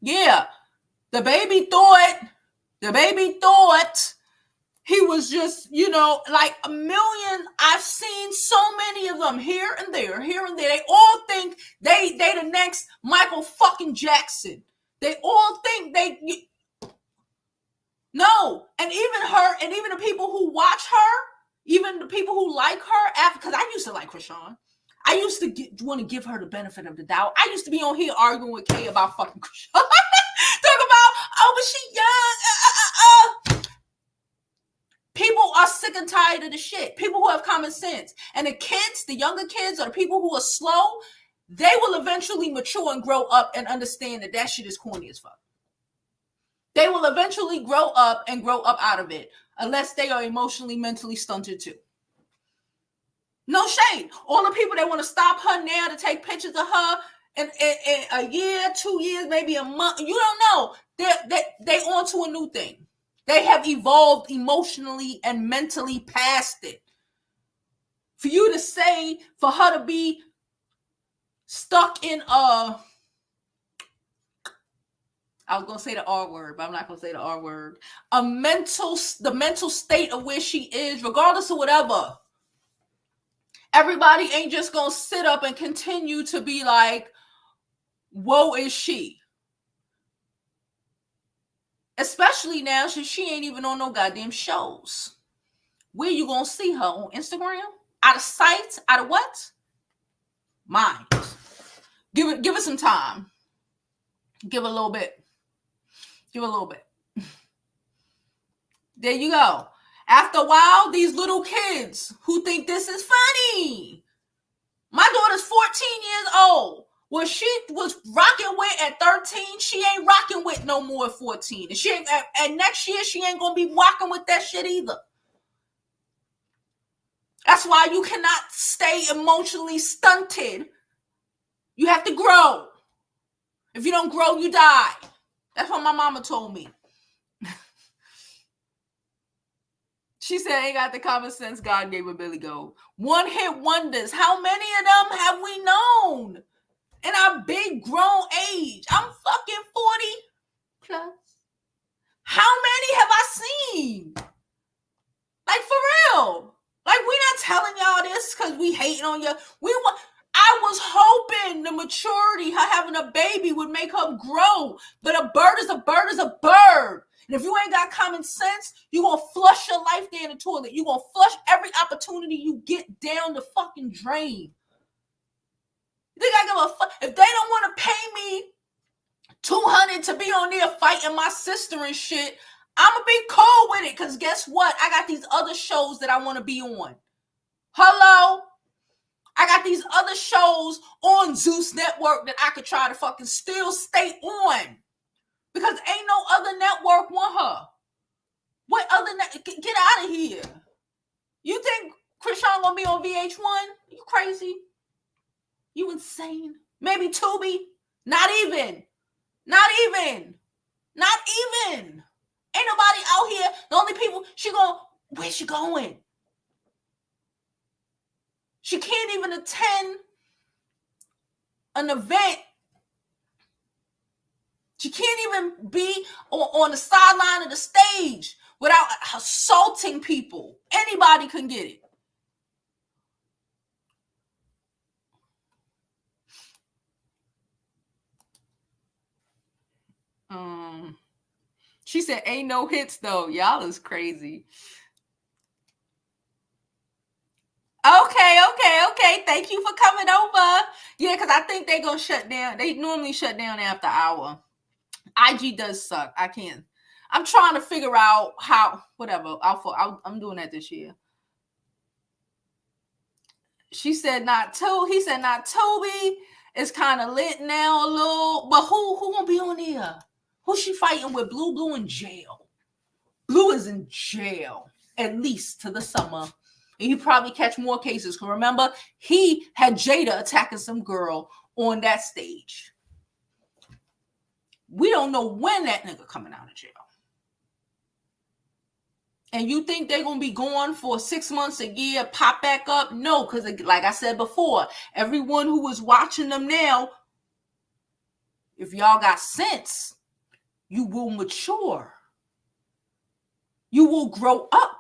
Yeah, the baby thought he was just, like a million. I've seen so many of them here and there. They all think they the next Michael fucking Jackson. They all think no. And even her, and even the people who watch her, even the people who like her, because I used to like Chrisean. I used to want to give her the benefit of the doubt. I used to be on here arguing with Kay about fucking Chrisean. Talk about, oh, but she young. People are sick and tired of the shit. People who have common sense. And the kids, the younger kids, or the people who are slow, they will eventually mature and grow up and understand that shit is corny as fuck. They will eventually grow up out of it, unless they are emotionally, mentally stunted too. No shade. All the people that want to stop her now to take pictures of her in a year, 2 years, maybe a month, you don't know. They on to a new thing. They have evolved emotionally and mentally past it. For you to say, for her to be stuck in I was going to say the R word, but I'm not going to say the R word. The mental state of where she is, regardless of whatever. Everybody ain't just going to sit up and continue to be like, woe is she. Especially now, since she ain't even on no goddamn shows. Where you gonna see her? On Instagram? Out of sight? Out of what? Mind. Give it some time. Give it a little bit. There you go. After a while, these little kids who think this is funny. My daughter's 14 years old. What she was rocking with at 13, she ain't rocking with no more at 14. And she ain't, and next year, she ain't going to be rocking with that shit either. That's why you cannot stay emotionally stunted. You have to grow. If you don't grow, you die. That's what my mama told me. She said, ain't got the common sense God gave her Billy Gold. One hit wonders. How many of them have we known? In our big grown age. I'm fucking 40 plus. How many have I seen? Like, for real. Like, we not telling y'all this because we hating on you. I was hoping the maturity, her having a baby would make her grow. But a bird is a bird is a bird. And if you ain't got common sense, you're going to flush your life down the toilet. You're going to flush every opportunity you get down the fucking drain. You think I give a fuck? If they don't want to pay me $200 to be on there fighting my sister and shit, I'm going to be cool with it. Because guess what? I got these other shows that I want to be on. Hello? I got these other shows on Zeus Network that I could try to fucking still stay on. Because ain't no other network want her. What other get out of here. You think Chrisean gonna be on VH1? You crazy? You insane? Maybe Tubi? Not even. Ain't nobody out here. The only people where's she going? She can't even attend an event. She can't even be on the sideline of the stage without assaulting people. Anybody can get it. She said, ain't no hits though. Y'all is crazy. Okay. Thank you for coming over. Yeah, because I think they're going to shut down. They normally shut down after hour. IG does suck. I can't. I'm trying to figure out how, whatever. I'm doing that this year. She said not Toby. He said not Toby. It's kind of lit now a little. But who gonna be on here? Who's she fighting with? Blue in jail. Blue is in jail at least to the summer. And he probably catch more cases. Because remember, he had Jada attacking some girl on that stage. We don't know when that nigga coming out of jail. And you think they're going to be gone for 6 months, a year, pop back up? No, because like I said before, everyone who is watching them now, if y'all got sense, you will mature. You will grow up.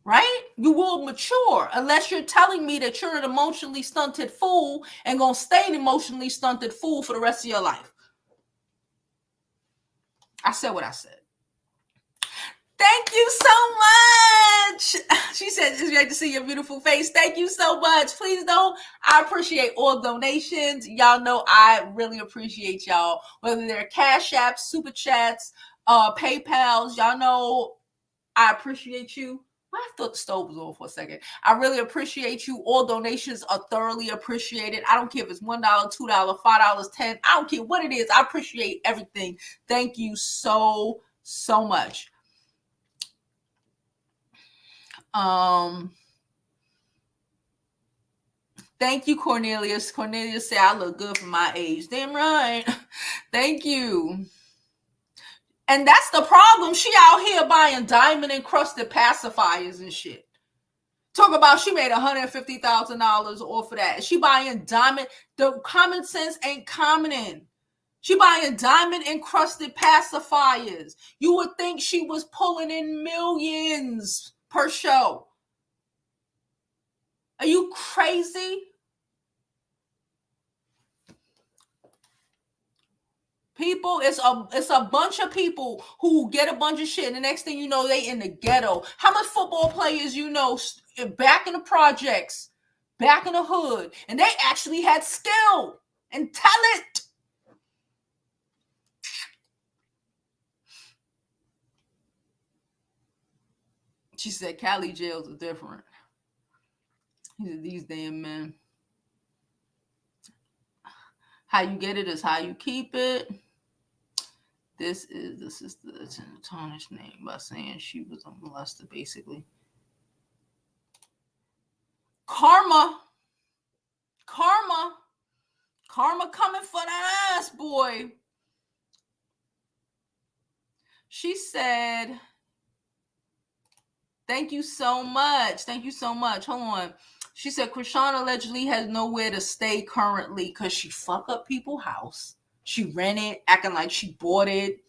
Right? You will mature unless you're telling me that you're an emotionally stunted fool and going to stay an emotionally stunted fool for the rest of your life. I said what I said. Thank you so much. She said, it's great to see your beautiful face. Thank you so much. Please don't. I appreciate all donations. Y'all know I really appreciate y'all. Whether they're Cash Apps, Super Chats, PayPals. Y'all know I appreciate you. I thought the stove was on for a second. I really appreciate you. All donations are thoroughly appreciated. I don't care if it's $1, $2, $5, $10. I don't care what it is. I appreciate everything. Thank you so much. Thank you, Cornelius. Cornelius said I look good for my age. Damn right. Thank you. And that's the problem. She out here buying diamond encrusted pacifiers and shit. Talk about she made $150,000 off of that. She buying diamond. The common sense ain't coming in. She buying diamond encrusted pacifiers. You would think she was pulling in millions per show. Are you crazy? People, it's a bunch of people who get a bunch of shit, and the next thing you know, they in the ghetto. How much football players you know back in the projects, back in the hood, and they actually had skill and talent? She said Cali jails are different. These damn men. How you get it is how you keep it. This is the sister that's in the tarnished name by saying she was a molester, basically. Karma coming for that ass, boy. She said, thank you so much. Hold on. She said Chrisean allegedly has nowhere to stay currently because she fuck up people's house. She rented, acting like she bought it.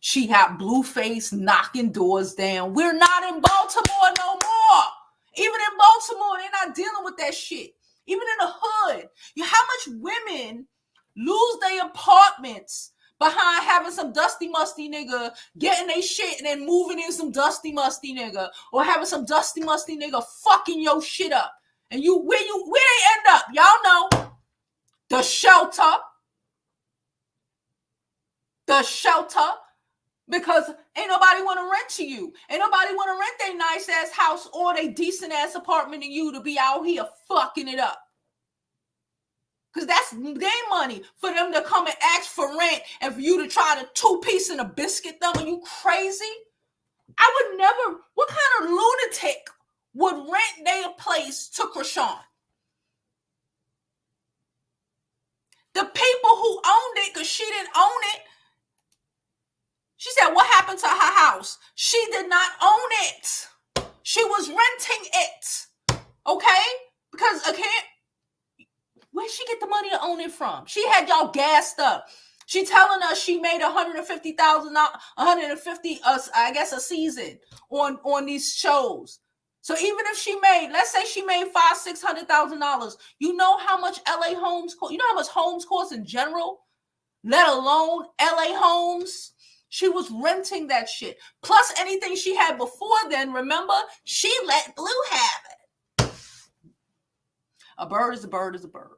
She had Blueface knocking doors down. We're not in Baltimore no more. Even in Baltimore, they're not dealing with that shit. Even in the hood. How much women lose their apartments behind having some dusty musty nigga getting their shit and then moving in some dusty musty nigga, or having some dusty musty nigga fucking your shit up. And where they end up? Y'all know. The shelter. Because ain't nobody want to rent to you. Ain't nobody want to rent their nice ass house or their decent ass apartment to you to be out here fucking it up. Because that's their money for them to come and ask for rent and for you to try to 2-piece and a biscuit them. Are you crazy? I would never. What kind of lunatic would rent their place to Chrisean? The people who owned it, because she didn't own it. She said, what happened to her house? She did not own it. She was renting it. Okay? Because again, where'd she get the money to own it from? She had y'all gassed up. She telling us she made $150,000, $150, I guess, a season on these shows. So even if she made, let's say she made $500,000-$600,000, you know how much LA homes cost? You know how much homes cost in general? Let alone LA homes? She was renting that shit. Plus anything she had before then, remember? She let Blue have it. A bird is a bird is a bird.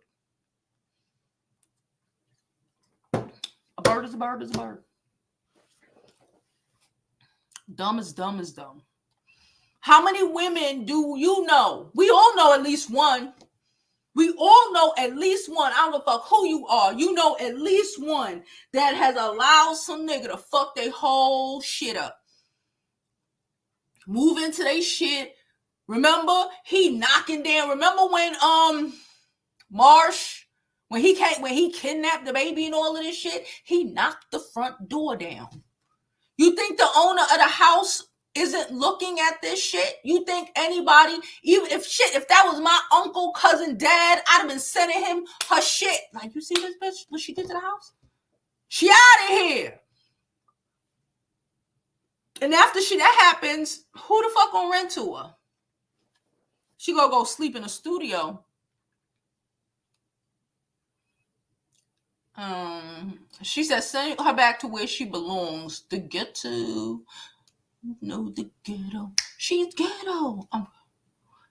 A bird is a bird is a bird. Dumb is dumb is dumb. How many women do you know? We all know at least one. We all know at least one. I don't give a fuck who you are. You know at least one that has allowed some nigga to fuck their whole shit up. Move into their shit. Remember, he knocking down. Remember when Marsh, when he kidnapped the baby and all of this shit, he knocked the front door down. You think the owner of the house isn't looking at this shit? You think anybody, even if that was my uncle, cousin, dad, I'd have been sending him her shit. Like, you see this bitch, what she did to the house? She out of here. And after that happens, who the fuck gonna rent to her? She gonna go sleep in a studio. She said send her back to where she belongs. The ghetto. No, the ghetto. She's ghetto.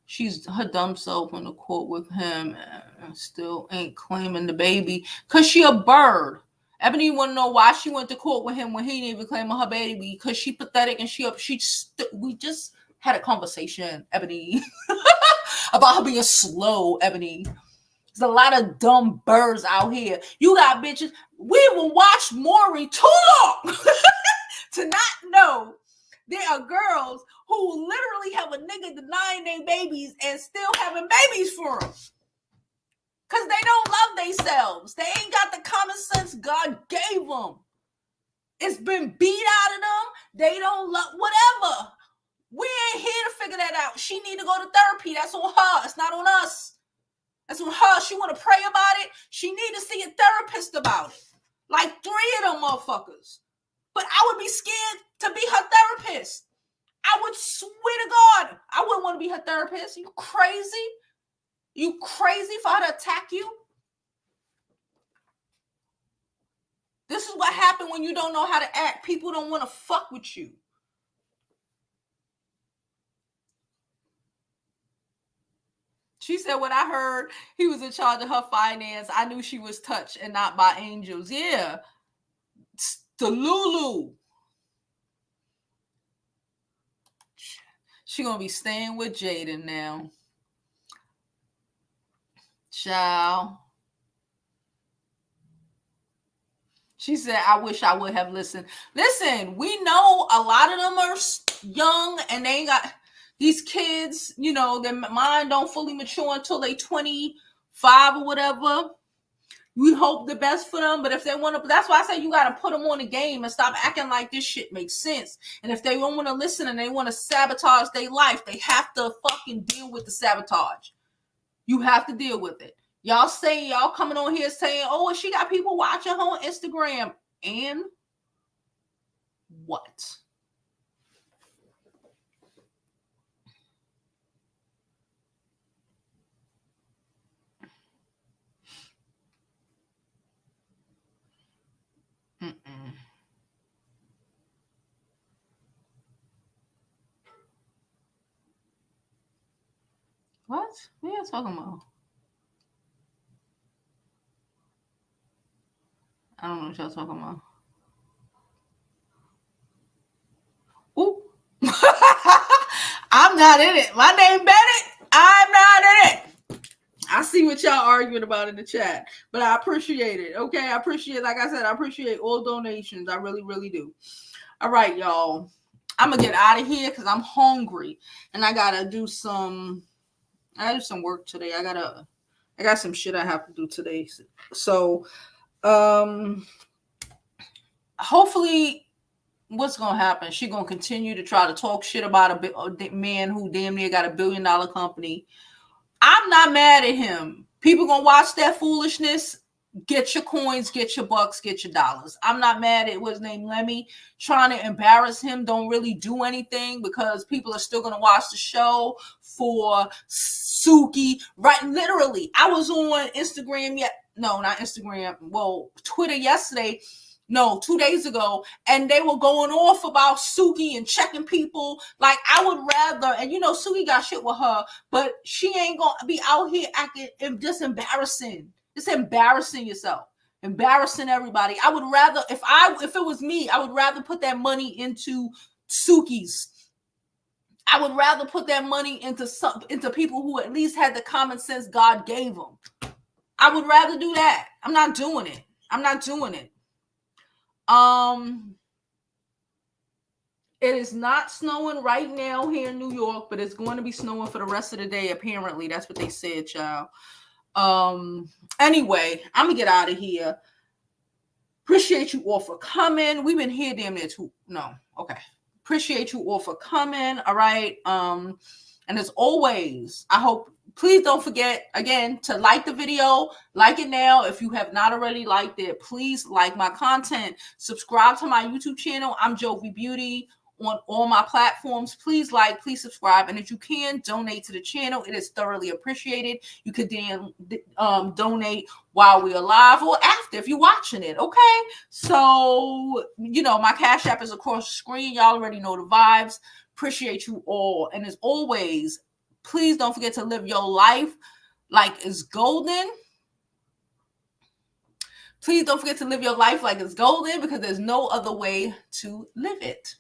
She's her dumb self in the court with him and still ain't claiming the baby because she a bird. Ebony want to know why she went to court with him when he didn't even claim her baby, because she pathetic and we just had a conversation, Ebony, about her being slow, Ebony. There's a lot of dumb birds out here. You got bitches. We will watch Maury too long to not know there are girls who literally have a nigga denying their babies and still having babies for them. Because they don't love themselves. They ain't got the common sense God gave them. It's been beat out of them. They don't love, whatever. We ain't here to figure that out. She need to go to therapy. That's on her. It's not on us. That's on her. She want to pray about it. She need to see a therapist about it. Like 3 of them motherfuckers. But I would be scared to be her therapist. I would swear to God, I wouldn't want to be her therapist. You crazy? You crazy for her to attack you? This is what happened when you don't know how to act. People don't want to fuck with you. She said, when I heard he was in charge of her finance, I knew she was touched and not by angels. Yeah. It's the Lulu. She gonna be staying with Jaden now. Ciao. She said, I wish I would have listened. Listen, we know a lot of them are young and they ain't got these kids, you know, their mind don't fully mature until they 25 or whatever. We hope the best for them, but if they want to, that's why I say you got to put them on the game and stop acting like this shit makes sense. And if they don't want to listen and they want to sabotage their life, they have to fucking deal with the sabotage. You have to deal with it. Y'all say, y'all coming on here saying, oh, she got people watching her on Instagram. And what? What? What are you talking about? I don't know what y'all talking about. Ooh. I'm not in it. My name Bennett. I'm not in it. I see what y'all arguing about in the chat, but I appreciate it. Okay, I appreciate, like I said, I appreciate all donations. I really, really do. All right, y'all. I'm gonna get out of here because I'm hungry and I gotta do some work today. I got some shit I have to do today. So hopefully what's gonna happen? She gonna continue to try to talk shit about a man who damn near got $1 billion company. I'm not mad at him. People gonna watch that foolishness. Get your coins, get your bucks, get your dollars. I'm not mad at what's name Lemmy trying to embarrass him. Don't really do anything because people are still gonna watch the show for Suki. Right, literally. I was on Instagram not Instagram. Well, Twitter yesterday. No, 2 days ago, and they were going off about Suki and checking people. Like, I would rather, and Suki got shit with her, but she ain't gonna be out here acting just embarrassing. Just embarrassing yourself, embarrassing everybody. I would rather, if it was me, I would rather put that money into Suki's. I would rather put that money into people who at least had the common sense God gave them. I would rather do that. I'm not doing it. It is not snowing right now here in New York, but it's going to be snowing for the rest of the day. Apparently, that's what they said, child. Anyway, I'm gonna get out of here. Appreciate you all for coming. We've been here damn near appreciate you all for coming. All right. And as always, please don't forget again to like the video. Like it now. If you have not already liked it, please like my content. Subscribe to my YouTube channel. I'm Jovi Beauty on all my platforms. Please like, please subscribe, and if you can, donate to the channel. It is thoroughly appreciated. You could donate while we're live or after if you're watching it. Okay, so my Cash App is across the screen. Y'all already know the vibes. Appreciate you all, and as always, please don't forget to live your life like it's golden. Please don't forget to live your life like it's golden, because there's no other way to live it.